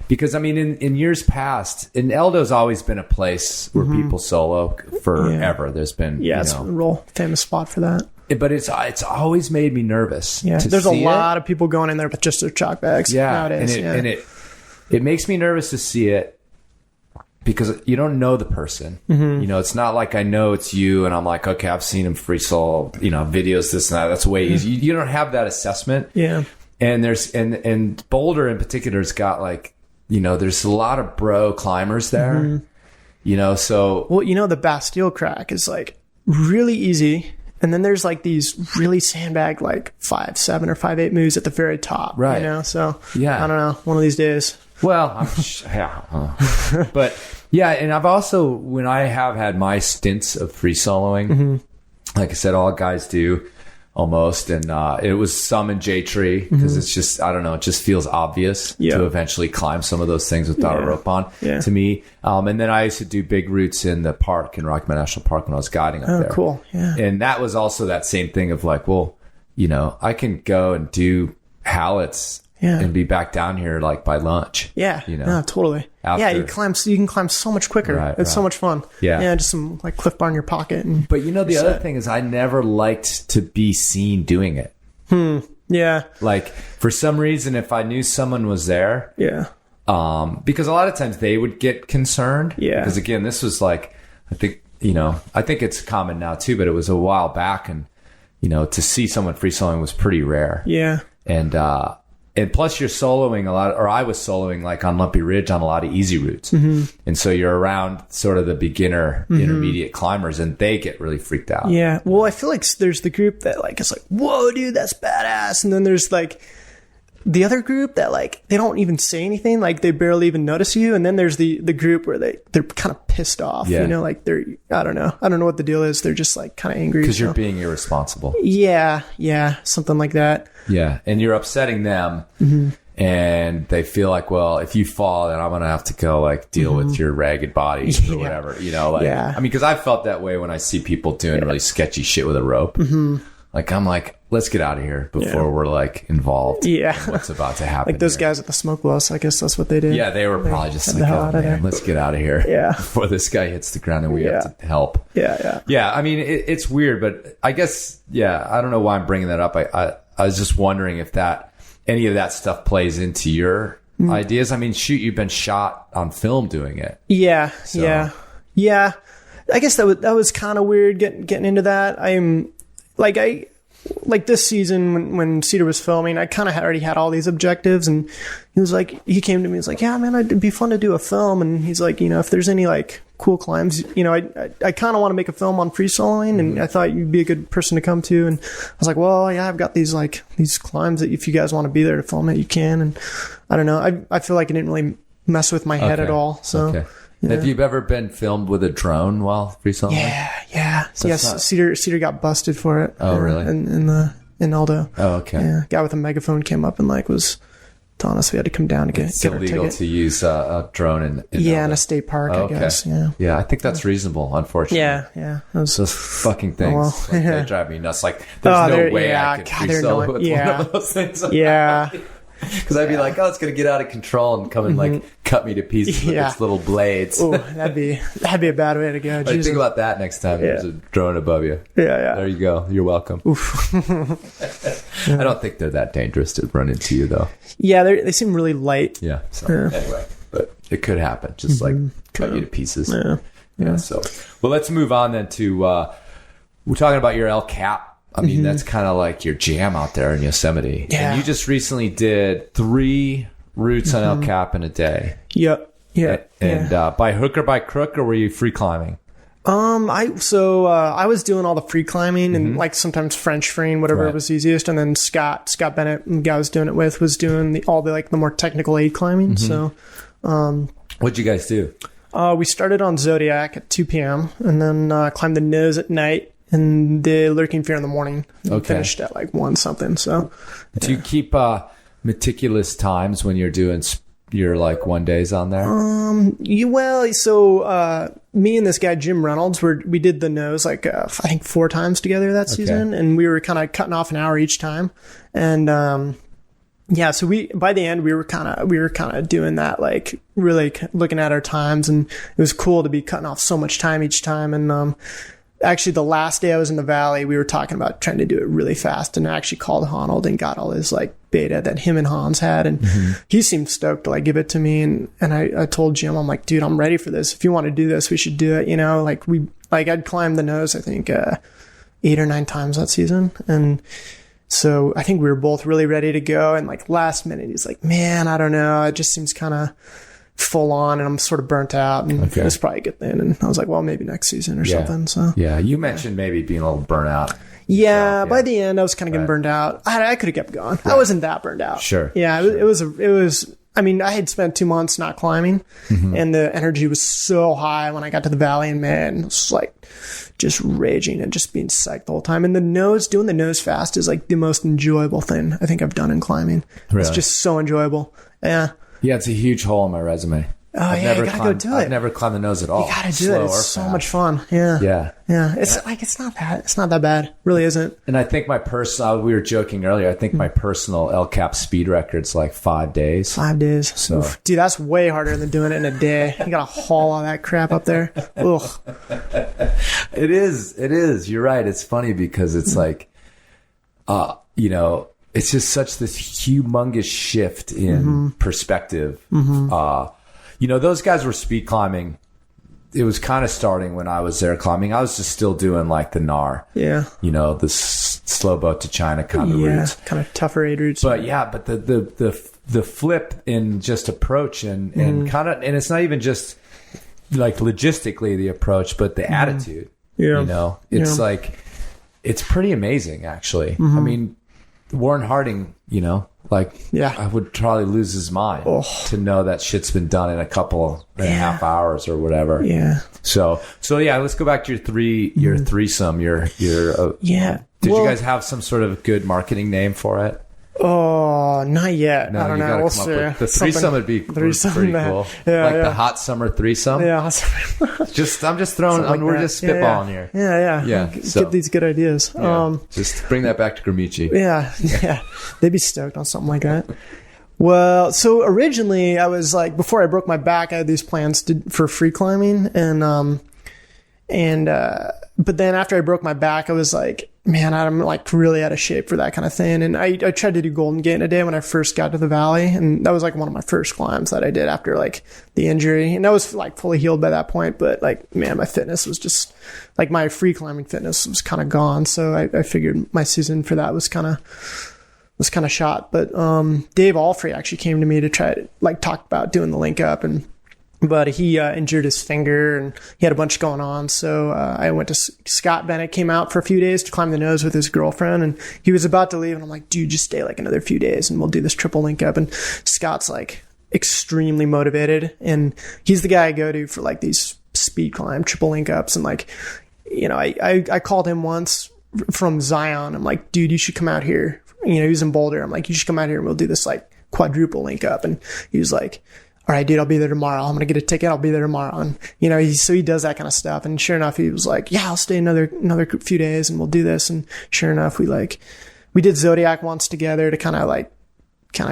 because in years past, and Eldo's always been a place where people solo forever. There's been it's a real famous spot for that. But it's always made me nervous. Yeah, there's a lot of people going in there with just their chalk bags nowadays. And it makes me nervous to see it because you don't know the person. It's not like I know it's you and I'm like, okay, I've seen him free solo, videos, this and that. That's way easy. You don't have that assessment. Yeah. And there's and Boulder in particular has got like, there's a lot of bro climbers there. So the Bastille crack is like really easy. And then there's like these really sandbag, like 5.7 or 5.8 moves at the very top. Right. So yeah, I don't know. One of these days. Well, but yeah. And I've also, when I have had my stints of free soloing, like I said, all guys do almost. And, it was some in J-Tree because it's just, I don't know, it just feels obvious to eventually climb some of those things without a rope on to me. And then I used to do big routes in the park in Rocky Mountain National Park when I was guiding up there. Oh, cool. Yeah. And that was also that same thing of like, well, I can go and do Hallets and be back down here like by lunch. Yeah. No, totally. After. Yeah, you can climb so much quicker. It's so much fun. Yeah. Just some like Cliff Bar in your pocket. But the other thing is I never liked to be seen doing it. Yeah. Like for some reason, if I knew someone was there. Yeah. Because a lot of times they would get concerned. Yeah. Because again, this was like, I think it's common now too, but it was a while back and, to see someone free soloing was pretty rare. Yeah. And plus you're soloing a lot, or I was soloing like on Lumpy Ridge on a lot of easy routes. Mm-hmm. And so you're around sort of the beginner, intermediate climbers, and they get really freaked out. Yeah. Well, I feel like there's the group that like, is like, whoa, dude, that's badass. And then there's like the other group that like, they don't even say anything. Like they barely even notice you. And then there's the group where they're kind of pissed off, like I don't know what the deal is. They're just like kind of angry. Because you're being irresponsible. Yeah. Yeah. Something like that. Yeah. And you're upsetting them. Mm-hmm. And they feel like, well, if you fall, then I'm going to have to go like deal with your ragged body or whatever, I mean, because I felt that way when I see people doing really sketchy shit with a rope. Mm-hmm. Like, I'm like, let's get out of here before we're like involved in what's about to happen. Like those guys at the smoke wells, I guess that's what they did. Yeah, they were probably just like, oh man, let's get out of here before this guy hits the ground and we have to help. Yeah, I mean, it's weird, but I guess, I don't know why I'm bringing that up. I was just wondering if any of that stuff plays into your ideas. I mean, shoot, you've been shot on film doing it. Yeah. I guess that was kind of weird getting into that. Like this season when Cedar was filming, I kind of already had all these objectives, and he came to me, he's like, yeah, man, it'd be fun to do a film. And he's like, if there's any like cool climbs, I kind of want to make a film on free soloing, and I thought you'd be a good person to come to. And I was like, well, yeah, I've got these climbs that if you guys want to be there to film it, you can. And I don't know. I feel like it didn't really mess with my head at all. So. Okay. Yeah. Have you ever been filmed with a drone while free soloing? Yeah. Cedar got busted for it. Oh, really? In Aldo. Oh, okay. Yeah, guy with a megaphone came up and was telling us we had to come down to get It's illegal to use a drone in in a state park, I guess. Yeah, I think that's reasonable, unfortunately. Yeah. Those fucking things, they drive me nuts. Like, there's no way I could free solo with one of those things. Yeah. Because I'd be like, oh, it's going to get out of control and come and like cut me to pieces with its little blades. Oh, that'd be a bad way to go. Think about that next time there's a drone above you. Yeah. There you go. You're welcome. Oof. I don't think they're that dangerous to run into you, though. Yeah, they seem really light. Yeah. So anyway, but it could happen. Just like cut you to pieces. Yeah. So, well, let's move on then to we're talking about your El Cap. I mean, that's kind of like your jam out there in Yosemite. Yeah. And you just recently did 3 routes on El Cap in a day. Yep. Yeah. And by hook or by crook, or were you free climbing? I was doing all the free climbing and like sometimes French freeing, whatever was easiest. And then Scott Bennett, the guy I was doing it with, was doing all the more technical aid climbing. So, what'd you guys do? We started on Zodiac at 2 p.m. and then climbed the nose at night. And the Lurking Fear in the morning. Finished at 1 something. So, do you keep meticulous times when you're doing your 1 days on there? Me and this guy Jim Reynolds we did the nose I think 4 times together that season, and we were kind of cutting off an hour each time. And so by the end we were kind of doing that, really looking at our times, and it was cool to be cutting off so much time each time. And actually, the last day I was in the valley, we were talking about trying to do it really fast, and I actually called Honnold and got all his beta that him and Hans had, and he seemed stoked to give it to me. And I told Jim, I'm like, dude, I'm ready for this. If you want to do this, we should do it. I'd climbed the nose, I think 8 or 9 times that season, and so I think we were both really ready to go. And last minute, he's like, man, I don't know, it just seems kind of full on, and I'm sort of burnt out, and it was probably a good thing. And I was like, well, maybe next season or something. So you mentioned maybe being a little burnt out. By the end I was kind of getting burned out. I could have kept going. I wasn't that burned out. Sure. It was I mean, I had spent 2 months not climbing, and the energy was so high when I got to the valley, and man, it was just raging and just being psyched the whole time. And doing the nose fast is the most enjoyable thing I think I've done in climbing. Really? It's just so enjoyable. Yeah, it's a huge hole in my resume. Oh, you gotta go do it. I've never climbed the nose at all. You gotta do it. It's so much fun. Yeah. It's not that bad. It really isn't. And I think we were joking earlier, I think my personal El Cap speed record's 5 days. 5 days. So, oof. Dude, that's way harder than doing it in a day. You gotta haul all that crap up there. Ugh. It is. You're right. It's funny because it's it's just such this humongous shift in perspective. Those guys were speed climbing it was kind of starting when I was there climbing. I was just still doing like the NAR. Yeah. The slow boat to China kind of routes. Kind of tougher aid routes. But but the flip in just approach and kind of, and it's not even just like logistically the approach, but the attitude. Yeah. It's like, it's pretty amazing actually. I mean, Warren Harding, I would probably lose his mind to know that shit's been done in a couple and a half hours or whatever. Yeah. So let's go back to your threesome. Did you guys have some sort of good marketing name for it? Oh, not yet. No, I don't know. We'll see. The threesome would be pretty cool. The hot summer threesome. Yeah. I'm just throwing. We're just spitballing here. Yeah. Get these good ideas. Yeah. Just bring that back to Grammici. Yeah. They'd be stoked on something like that. Well, so originally I was like, before I broke my back, I had these plans for free climbing, but then after I broke my back, I was like, man, I'm like really out of shape for that kind of thing. And I tried to do Golden Gate in a day when I first got to the valley. And that was like one of my first climbs that I did after like the injury. And I was like fully healed by that point. But like, man, my fitness was just like, my free climbing fitness was kind of gone. So I figured my season for that was kind of shot. But Dave Alfrey actually came to me to try to like talk about doing the link up, but he injured his finger and he had a bunch going on. So I went to Scott Bennett, came out for a few days to climb the nose with his girlfriend, and he was about to leave. And I'm like, dude, just stay like another few days and we'll do this triple link up. And Scott's like extremely motivated, and he's the guy I go to for like these speed climb triple link ups. And like, I called him once from Zion. I'm like, dude, you should come out here. He was in Boulder. I'm like, you should come out here and we'll do this like quadruple link up. And he was like, all right, dude, I'll be there tomorrow. I'm going to get a ticket. I'll be there tomorrow. And, so he does that kind of stuff. And sure enough, he was like, yeah, I'll stay another few days and we'll do this. And sure enough, we did Zodiac once together to kind of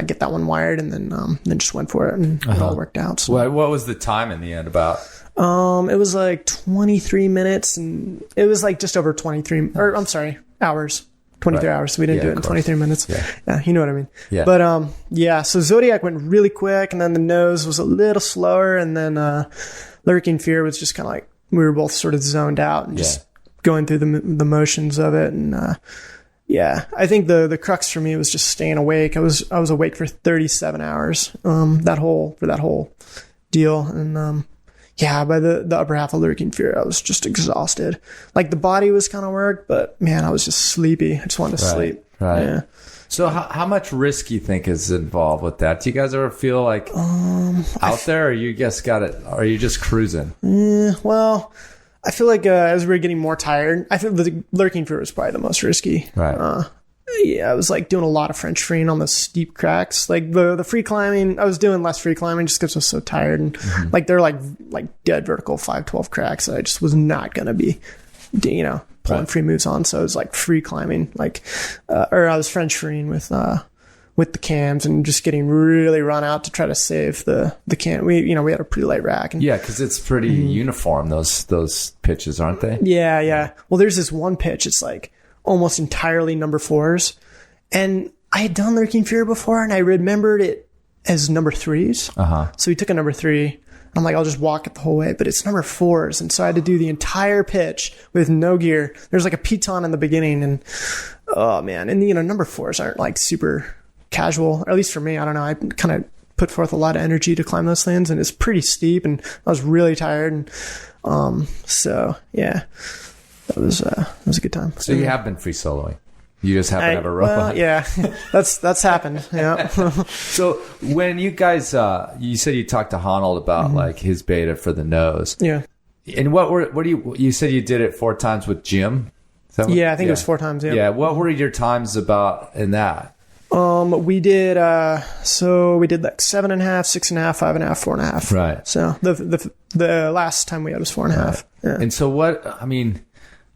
get that one wired, and then just went for it, and it all worked out. So. What was the time in the end about? It was like 23 minutes, and it was like just over 23, or I'm sorry, hours. 23 hours. So we didn't do it in 23 minutes. Yeah. You know what I mean? Yeah. But, so Zodiac went really quick, and then the nose was a little slower. And then, Lurking Fear was just kind of like, we were both sort of zoned out and just going through the motions of it. And, I think the crux for me was just staying awake. I was awake for 37 hours, for that whole deal. And, by the upper half of Lurking Fear, I was just exhausted. Like the body was kind of worked, but man, I was just sleepy. I just wanted to sleep. Right. Yeah. So how much risk do you think is involved with that? Do you guys ever feel like out there, or you guys got it? Or are you just cruising? Well, I feel like as we were getting more tired, I feel the Lurking Fear was probably the most risky. Right. I was like doing a lot of French freeing on the steep cracks. Like the free climbing, I was doing less free climbing just because I was so tired. And like they're like dead vertical 512 cracks that I just was not going to be, pulling free moves on. So it was like free climbing, or I was French freeing with the cams and just getting really run out to try to save the cam. We had a pretty light rack. And, because it's pretty uniform, those pitches, aren't they? Yeah. Well, there's this one pitch. It's like almost entirely number 4s. And I had done Lurking Fear before, and I remembered it as number 3s. So we took a number 3. I'm like, I'll just walk it the whole way, but it's number 4s. And so I had to do the entire pitch with no gear. There's like a piton in the beginning, and oh man. And number 4s aren't like super casual, or at least for me. I don't know. I kind of put forth a lot of energy to climb those things, and it's pretty steep, and I was really tired. And, so yeah. That was a good time. So you have been free soloing. You just happen to have a rope on. Yeah, that's happened. Yeah. So when you guys, you said you talked to Honnold about like his beta for the nose. Yeah. And what do you said you did it 4 times with Jim? I think it was 4 times. Yeah. Yeah. What were your times about in that? We did like 7.5, 6.5, 5.5, 4.5. Right. So the last time we had was 4.5. Right. Yeah. And so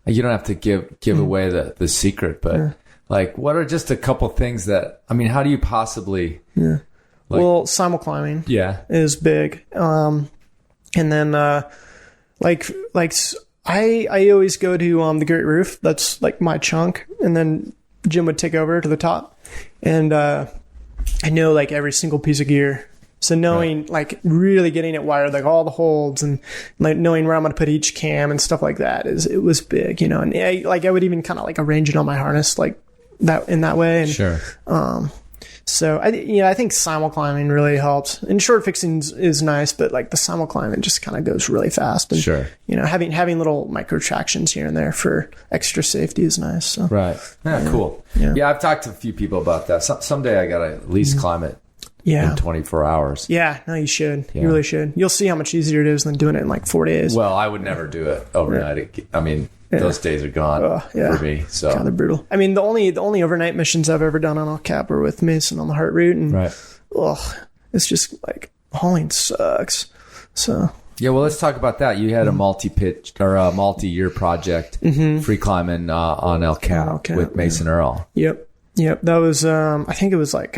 you don't have to give away the secret, but like, what are just a couple things that, how do you possibly? Yeah. Simul climbing. Yeah. Is big. And then, I always go to, the Great Roof. That's like my chunk. And then Jim would take over to the top. And, I know like every single piece of gear. So knowing, like, really getting it wired, like all the holds and like knowing where I'm going to put each cam and stuff like that it was big, you know, and I would even kind of like arrange it on my harness like that in that way. And, Sure. So I think simul climbing really helps, and short fixing is nice, but like the simul climbing just kind of goes really fast. And, Sure. you know, having little micro tractions here and there for extra safety is nice. So. Right. Yeah, cool. Yeah. I've talked to a few people about that. Someday I got to at least climb it in 24 hours. Yeah. No, you should. Yeah. You really should. You'll see how much easier it is than doing it in like 4 days. Well, I would never do it overnight. I mean, those days are gone for me. So God, they're brutal. I mean, the only overnight missions I've ever done on El Cap were with Mason on the Heart route, and it's just like hauling sucks. So yeah, well, let's talk about that. You had a multi-pitch or a multi-year project, free climbing on El Cap with Mason Earl. Yep. That was I think it was like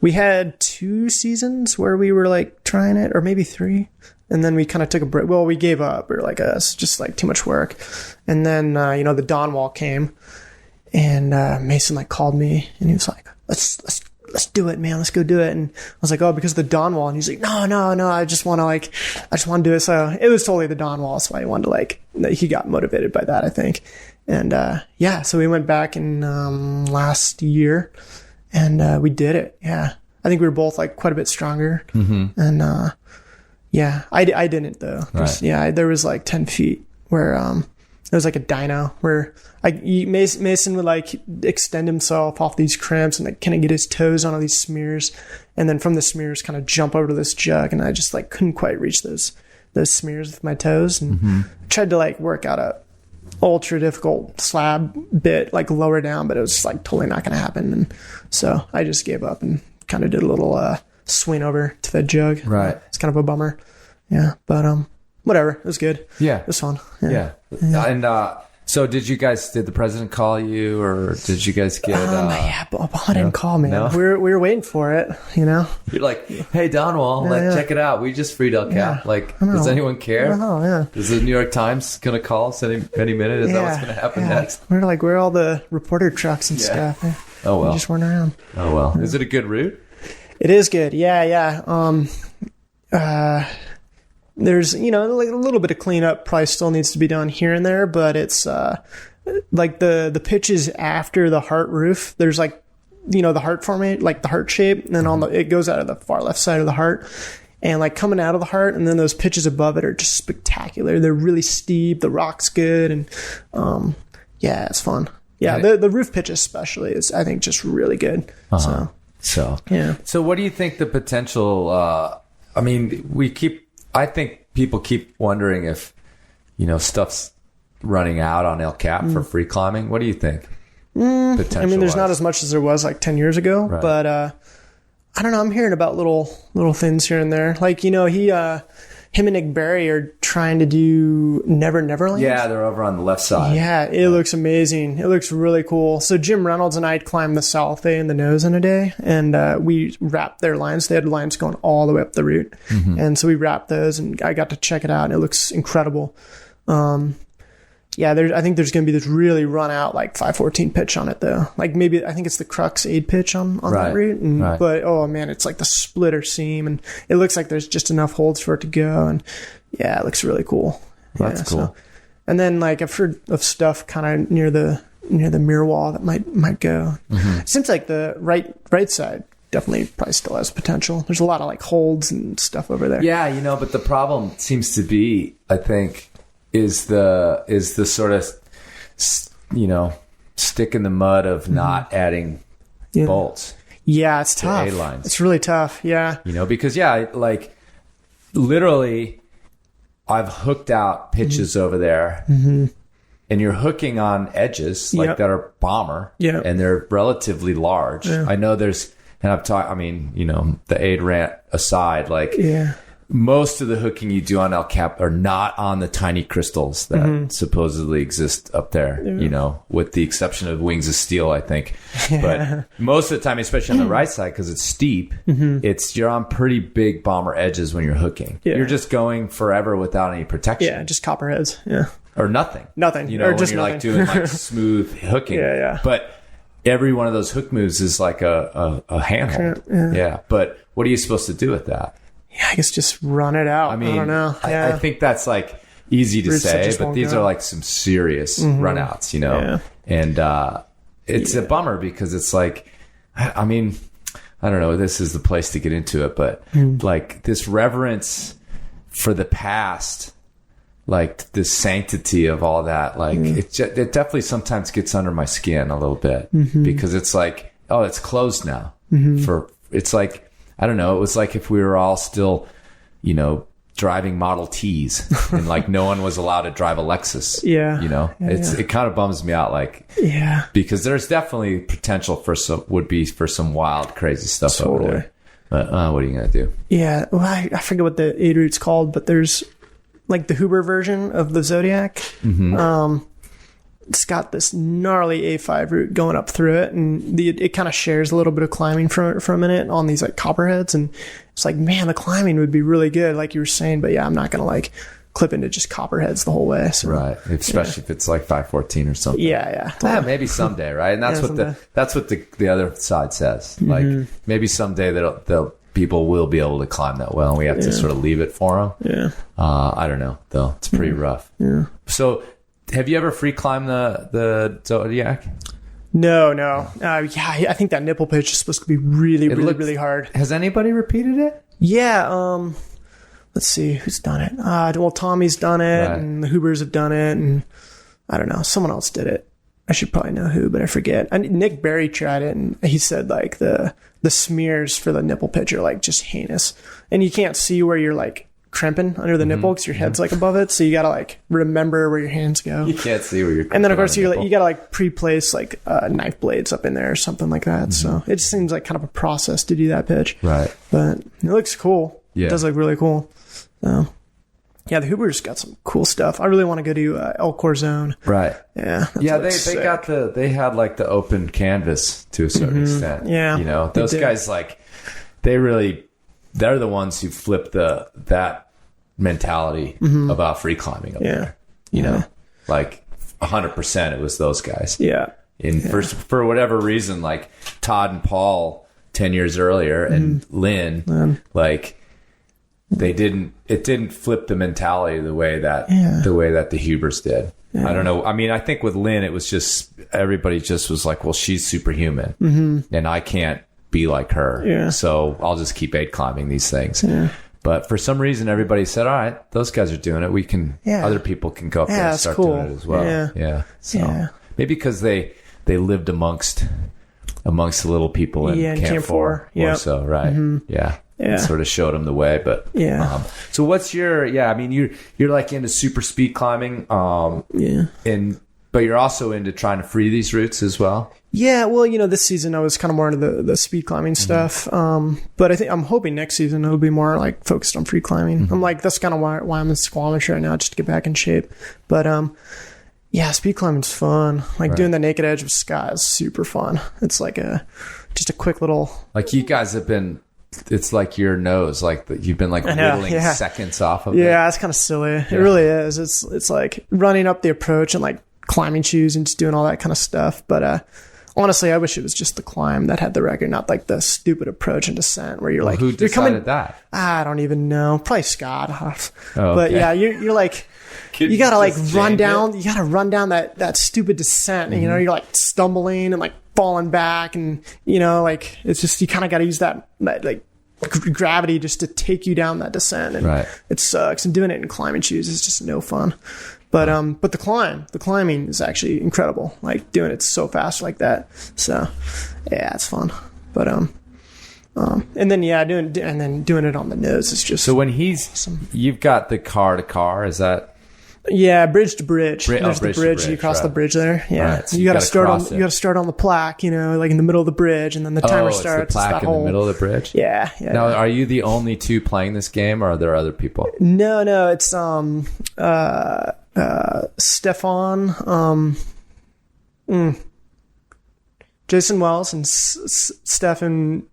we had 2 seasons where we were like trying it, or maybe 3. And then we kind of took a break. Well, we gave up. We were like, it's just like too much work. And then, the Dawn Wall came, and Mason like called me, and he was like, let's do it, man. Let's go do it. And I was like, oh, because of the Dawn Wall. And he's like, no. I just want to do it. So it was totally the Dawn Wall. So I wanted to he got motivated by that, I think. And, so we went back in, last year, and we did it. Yeah. I think we were both like quite a bit stronger. Mm-hmm. And, yeah, I didn't though. Right. There was like 10 feet where there was like a dyno where Mason would like extend himself off these crimps and like kind of get his toes onto these smears, and then from the smears kind of jump over to this jug, and I just like couldn't quite reach those smears with my toes, and tried to like work out a ultra difficult slab bit like lower down, but it was like totally not going to happen, and so I just gave up and kind of did a little swing over to the jug. Right. It's kind of a bummer. Yeah. But, whatever. It was good. Yeah. It was fun. Yeah. And, so did the president call you, or did you guys get, Obama didn't call me. No? We were waiting for it, you know? You're like, hey, Donwall, check it out. We just freed El Cap. Like, does anyone care? Oh, yeah. Is the New York Times going to call us any minute? Is that what's going to happen next? We're like, where are all the reporter trucks and stuff? Oh, well. We just weren't around. Oh, well. Is it a good route? It is good. Yeah. There's, like a little bit of cleanup probably still needs to be done here and there, but it's, like the pitches after the heart roof, there's like, the heart formation, like the heart shape, and then it goes out of the far left side of the heart, and like coming out of the heart, and then those pitches above it are just spectacular. They're really steep. The rock's good. And, it's fun. Yeah. The roof pitch especially is, I think, just really good. So yeah. So what do you think the potential, I think people keep wondering if, stuff's running out on El Cap for free climbing. What do you think? I mean, there's not as much as there was like 10 years ago, but, I don't know. I'm hearing about little things here and there. Like, him and Nick Berry are trying to do Neverland. Yeah, they're over on the left side. Yeah, it looks amazing. It looks really cool. So Jim Reynolds and I climbed the South A and the Nose in a day, and we wrapped their lines. They had lines going all the way up the route, and so we wrapped those, and I got to check it out, and it looks incredible. I think there's going to be this really run out like 514 pitch on it though. Like maybe I think it's the Crux 8 pitch on that route. But oh man, it's like the splitter seam, and it looks like there's just enough holds for it to go. And yeah, it looks really cool. That's cool. So, and then like I've heard of stuff kind of near the mirror wall that might go. It seems like the right side definitely probably still has potential. There's a lot of like holds and stuff over there. Yeah, but the problem seems to be, I think, is the sort of, stick in the mud of not adding bolts. Yeah, it's tough. A-lines. It's really tough. Yeah. Because like literally I've hooked out pitches over there, and you're hooking on edges that are bomber, and they're relatively large. I know there's, and I've talked, the aid rant aside, most of the hooking you do on El Cap are not on the tiny crystals that supposedly exist up there, with the exception of Wings of Steel, I think. But most of the time, especially on the right side, because it's steep, you're on pretty big bomber edges when you're hooking. Yeah. You're just going forever without any protection. Yeah, just copperheads. Yeah. Or nothing. Nothing. Or when just you're like doing like smooth hooking. Yeah. But every one of those hook moves is like a handhold. Yeah. But what are you supposed to do with that? Yeah, I guess just run it out. I mean, I don't know. Yeah. I think that's like easy to say, but these are like some serious runouts, you know? Yeah. And it's a bummer because it's like, I mean, I don't know, this is the place to get into it, but like this reverence for the past, like the sanctity of all that, like it definitely sometimes gets under my skin a little bit because it's like, oh, it's closed now. It's like, I don't know, it was like if we were all still, you know, driving Model Ts and like no one was allowed to drive a Lexus. You know, it kind of bums me out, like, because there's definitely potential for some wild, crazy stuff over there. But what are you gonna do? Yeah, well, I forget what the 8 route's called, but there's like the Huber version of the Zodiac. It's got this gnarly A5 route going up through it, and it kind of shares a little bit of climbing for a minute on these like copperheads, and it's like, man, the climbing would be really good, like you were saying, but yeah, I'm not gonna like clip into just copperheads the whole way. So, right, especially if it's like 514 or something. Yeah, maybe someday, right? And that's what the other side says. Like maybe someday they'll people will be able to climb that well, and we have to sort of leave it for them. I don't know though; it's pretty rough. So. Have you ever free climbed the Zodiac? No. I think that nipple pitch is supposed to be really hard. Has anybody repeated it? Yeah. Let's see who's done it. Well, Tommy's done it, and the Hubers have done it, and I don't know, someone else did it. I should probably know who, but I forget. Nick Berry tried it, and he said like the smears for the nipple pitch are like just heinous, and you can't see where you're like crimping under the nipple because your head's like above it, so you gotta like remember where your hands go. You can't see where you're crimping. And then of course you gotta like pre-place like knife blades up in there or something like that. So it just seems like kind of a process to do that pitch, right? But it looks cool. It does look really cool. So yeah, the Huber's got some cool stuff. I really want to go to El Corzone. Right. Yeah. They had like the open canvas to a certain extent. Yeah. You know, those guys like they're the ones who flip that mentality about free climbing up there. You know, like 100% it was those guys. Yeah. And for whatever reason, like Todd and Paul 10 years earlier and Lynn, like it didn't flip the mentality the way that the Hubers did. Yeah. I don't know. I mean, I think with Lynn, it was just, everybody just was like, well, she's superhuman and I can't be like her, so I'll just keep 8 climbing these things. But for some reason, everybody said, "All right, those guys are doing it. We can. Other people can go up there and start doing it as well." So maybe because they lived amongst the little people in Camp 4 or so, right? It sort of showed them the way. But so what's your? I mean, you're like into super speed climbing, but you're also into trying to free these routes as well. Yeah, well, you know, this season I was kind of more into the speed climbing stuff. But I'm hoping next season it'll be more like focused on free climbing. I'm like, that's kind of why I'm in Squamish right now, just to get back in shape. But speed climbing's fun. Like doing the naked edge of Scott is super fun. It's like just a quick little. Like you guys have been. It's like your nose, like you've been like whittling seconds off of it. Yeah, it's kind of silly. It really is. It's like running up the approach and like climbing shoes and just doing all that kind of stuff. But honestly, I wish it was just the climb that had the record, not like the stupid approach and descent where you're like, who decided that? I don't even know. Probably Scott. But yeah, you're like, you gotta like run down. You gotta run down that stupid descent. And, you know, you're like stumbling and like falling back, and you know, like it's just you kind of got to use that like gravity just to take you down that descent, and it sucks. And doing it in climbing shoes is just no fun. But the climbing is actually incredible. Like doing it so fast like that. So yeah, it's fun. But and then doing it on the nose is just so when awesome. You've got the car to car, is that? Yeah, bridge to bridge. There's the bridge. You cross the bridge there. Yeah, right, so you got to start on. You got to start on the plaque. You know, like in the middle of the bridge, and then the timer starts. The plaque in the middle of the bridge. Yeah. Now, are you the only two playing this game, or are there other people? No. It's Stefan, Jason Wells, and Stefan.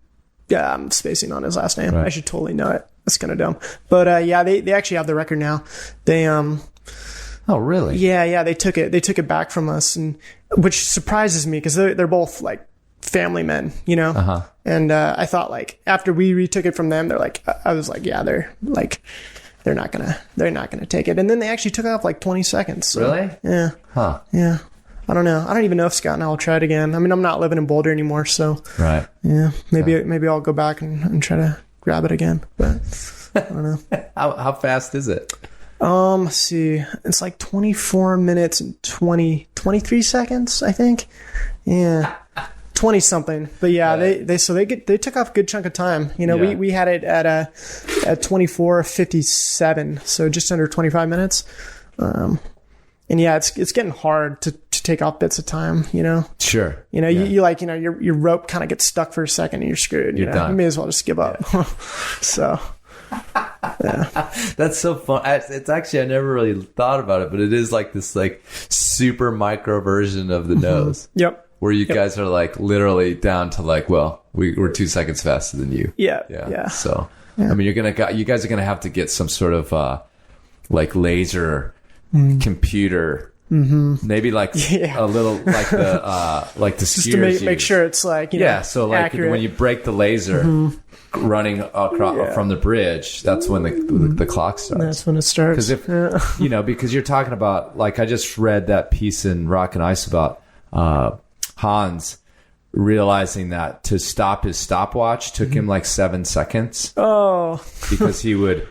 Yeah, I'm spacing on his last name. Right. I should totally know it. That's kind of dumb. But they actually have the record now. They Oh, really? Yeah. They took it back from us, and which surprises me because they're both like family men, you know. Uh-huh. And I thought like after we retook it from them, they're like, I was like, yeah, they're not gonna take it. And then they actually took off like 20 seconds. So, Really? Yeah. Huh. Yeah. I don't know. I don't even know if Scott and I will try it again. I mean, I'm not living in Boulder anymore, so Right. yeah, maybe I'll go back and try to grab it again. But I don't know. How fast is it? Let's see. It's like 24 minutes and 23 seconds, I think. Yeah. 20 something. But yeah, they took off a good chunk of time. You know, we had it at 24:57, so just under 25 minutes. And yeah, it's getting hard to take off bits of time, you know? Sure. You know, you like, you know, your rope kind of gets stuck for a second and you're screwed. You're done. You may as well just give up. So, yeah. That's so fun. It's actually, I never really thought about it, but it is like this like super micro version of the nose. Yep. Where you guys are like literally down to like, well, we're 2 seconds faster than you. Yeah. So, I mean, you guys are going to have to get some sort of like laser computer, maybe like a little like the Just skiers to make sure it's like, you know, so like accurate. when you break the laser running across from the bridge, that's when the clock starts. That's when it starts. Because if you know, because you're talking about, like, I just read that piece in Rock and Ice about Hans realizing that to stop his stopwatch took him like 7 seconds. Oh, because he would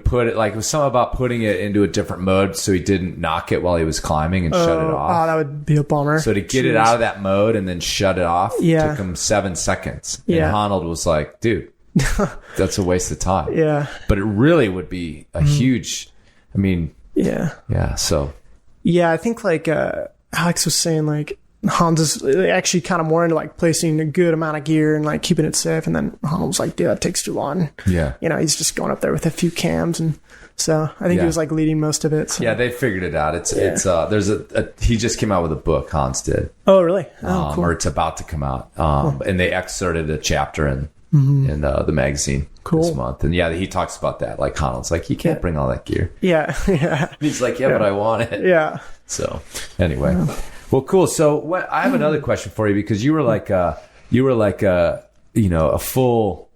put it, like, it was something about putting it into a different mode so he didn't knock it while he was climbing and shut it off. Oh, that would be a bummer. So to get it out of that mode and then shut it off Yeah. took him 7 seconds. Yeah. And Honnold was like, dude, that's a waste of time. Yeah. But it really would be a huge, I mean, Yeah. so. Yeah, I think like Alex was saying, like Hans is actually kind of more into like placing a good amount of gear and like keeping it safe. And then Hans was like, dude, that takes too long. Yeah. You know, he's just going up there with a few cams. And so I think he was like leading most of it. So. Yeah, they figured it out. It's there's he just came out with a book, Hans did. Oh, really? Oh, cool. Or it's about to come out. And they excerpted a chapter in the magazine this month. And yeah, he talks about that. Like Honnold's like, you can't bring all that gear. Yeah. Yeah. And he's like, but I want it. Yeah. So anyway. Well, cool. So I have another question for you, because you were like a full,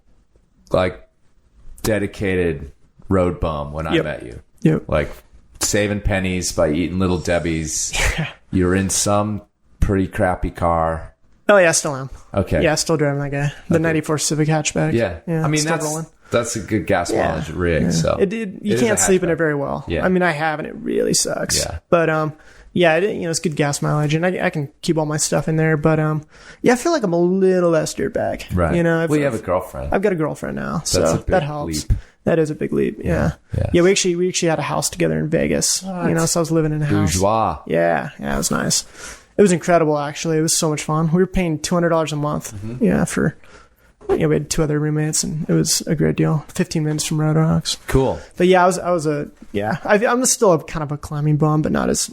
like, dedicated road bum when I met you. Yep. Like saving pennies by eating Little Debbie's. You're in some pretty crappy car. Oh yeah, I still am. Okay. Yeah, still driving that guy. The 94 Civic hatchback. Yeah. I mean, that's a good gas mileage rig. Yeah. So you can't sleep in it very well. Yeah. I mean, I have, and it really sucks. Yeah. But yeah, it's good gas mileage, and I can keep all my stuff in there. But I feel like I'm a little less dirtbag. Right. You know, you have a girlfriend. I've got a girlfriend now, so That's a big that helps. leap. That is a big leap. Yeah. We actually had a house together in Vegas. What? You know, so I was living in a house. Bourgeois. Yeah, it was nice. It was incredible, actually. It was so much fun. We were paying $200 a month. Yeah, for we had 2 other roommates, and it was a great deal. 15 minutes from Red Rocks. Cool. But yeah, I'm still a kind of a climbing bum, but not as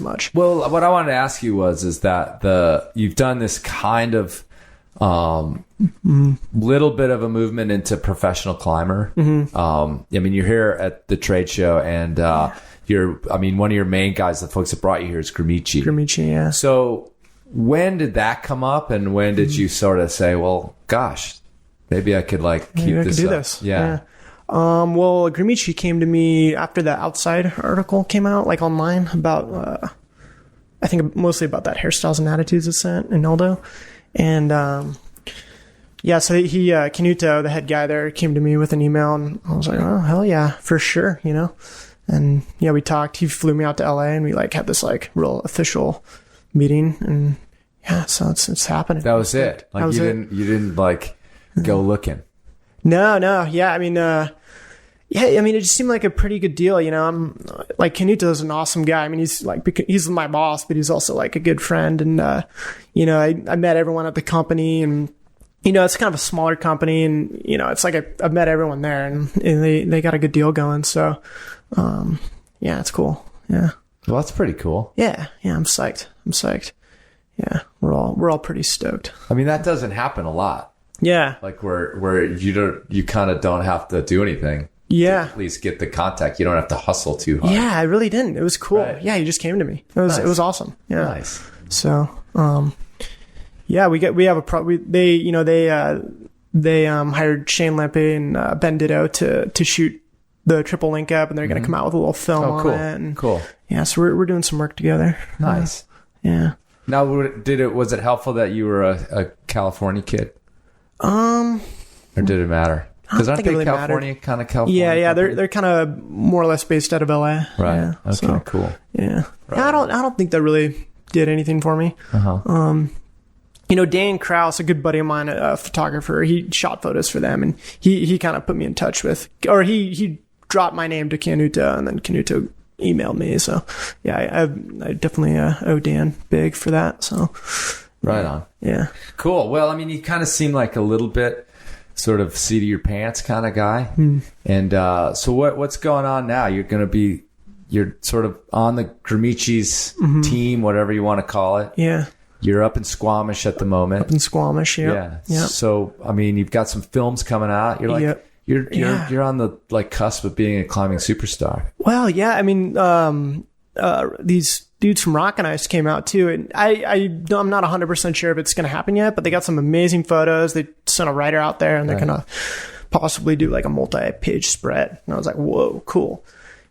much. Well, what I wanted to ask you is that you've done this kind of little bit of a movement into professional climber. I mean, you're here at the trade show, and one of your main guys, the folks that brought you here, is Gobright. Gobright, yeah. So when did that come up, and when did you sort of say, well, gosh, maybe I could keep this up? This. Yeah. Well, Gobright came to me after the Outside article came out, like online, about, I think mostly about that Hairstyles and Attitudes ascent in Noldo. And, so he, Canuto, the head guy there, came to me with an email, and I was like, oh, hell yeah, for sure, you know? And yeah, we talked. He flew me out to LA, and we had this real official meeting, and yeah, so it's happening. That was it. You didn't go looking. No. Yeah. I mean, it just seemed like a pretty good deal. You know, I'm like, Canuto's an awesome guy. I mean, he's my boss, but he's also a good friend. And, I met everyone at the company, and, it's kind of a smaller company, and, it's like I've met everyone there, and they got a good deal going. So, yeah, it's cool. Yeah. Well, that's pretty cool. Yeah. I'm psyched. Yeah. We're all pretty stoked. I mean, that doesn't happen a lot. Yeah. Where you kind of don't have to do anything. at least get the contact. You don't have to hustle too hard. Yeah, I really didn't. It was cool. Right. Yeah, he just came to me. It was awesome. Yeah. Nice. So, they hired Shane Lempe and Ben Ditto to shoot the triple link up, and they're going to come out with a little film on it. And, cool. Yeah, so we're doing some work together. Nice. Yeah. Now, was it helpful that you were a California kid? Or did it matter? Because aren't they really California kind of California? Yeah, they're kind of more or less based out of LA. Right. Yeah, okay. so, Cool. Yeah. Right. I don't think that really did anything for me. Dan Krause, a good buddy of mine, a photographer, he shot photos for them, and he kind of put me in touch with, or he dropped my name to Canuto, and then Canuto emailed me. So yeah, I definitely owe Dan big for that. So right on. Yeah. Cool. Well, I mean, you kind of seem like a little bit sort of seat of your pants kind of guy. And so what's going on now? You're sort of on the Grimichi's team, whatever you want to call it. Yeah. You're up in Squamish at the moment. Up in Squamish, yeah. So, I mean, you've got some films coming out. You're like, you're on the cusp of being a climbing superstar. Well, yeah. I mean, these dudes from Rock and Ice came out too, and I'm not 100% sure if it's going to happen yet, but they got some amazing photos. They sent a writer out there, and they're going to possibly do like a multi-page spread. And I was like, whoa, cool.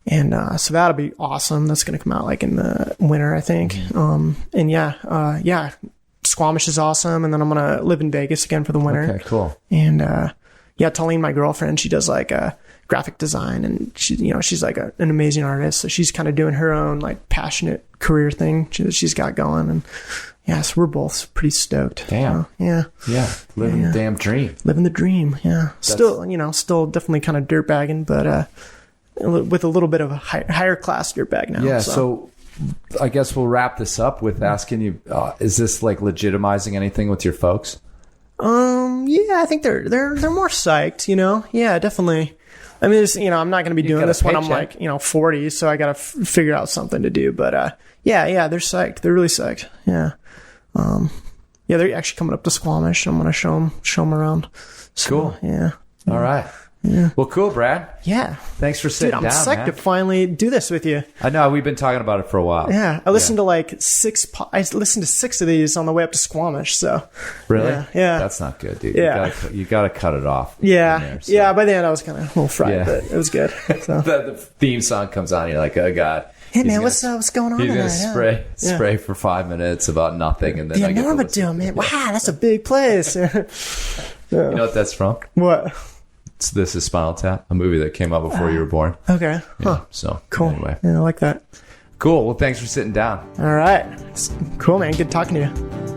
And so that'll be awesome. That's going to come out like in the winter, I think. And yeah, Squamish is awesome. And then I'm going to live in Vegas again for the winter. Okay, cool. And Talene, my girlfriend, she does like graphic design, and she's like an amazing artist. So she's kind of doing her own like passionate career thing she's got going. And yeah, so we're both pretty stoked. Damn. So, yeah. Yeah. Living the damn dream. Living the dream. Yeah. Still definitely kind of dirtbagging, but with a little bit of a higher class dirtbag now. Yeah. So I guess we'll wrap this up with asking you, is this like legitimizing anything with your folks? Yeah, I think they're more psyched, Yeah, definitely. I mean, I'm not going to be doing this when I'm like, 40, so I got to figure out something to do. But, yeah, they're psyched. They're really psyched. Yeah. Yeah, they're actually coming up to Squamish. I'm going to show them around. So, cool. Yeah. All right. Yeah. Well, cool, Brad. Yeah. Thanks for sitting down, I'm psyched to finally do this with you. I know. We've been talking about it for a while. Yeah. I listened to like 6 of these on the way up to Squamish. So really? Yeah. That's not good, dude. Yeah. You got to cut it off. Yeah. There, so. Yeah. By the end, I was kind of a little fried, but it was good. So. the theme song comes on. You're like, oh God. Hey man, what's going on? He's going to spray for 5 minutes about nothing. And then the Enormocast, man. Wow. That's a big place. You know what that's from? What? This is Spinal Tap, a movie that came out before you were born. Okay. Yeah, so, cool. Anyway. Yeah, I like that. Cool. Well, thanks for sitting down. All right. It's cool, man. Good talking to you.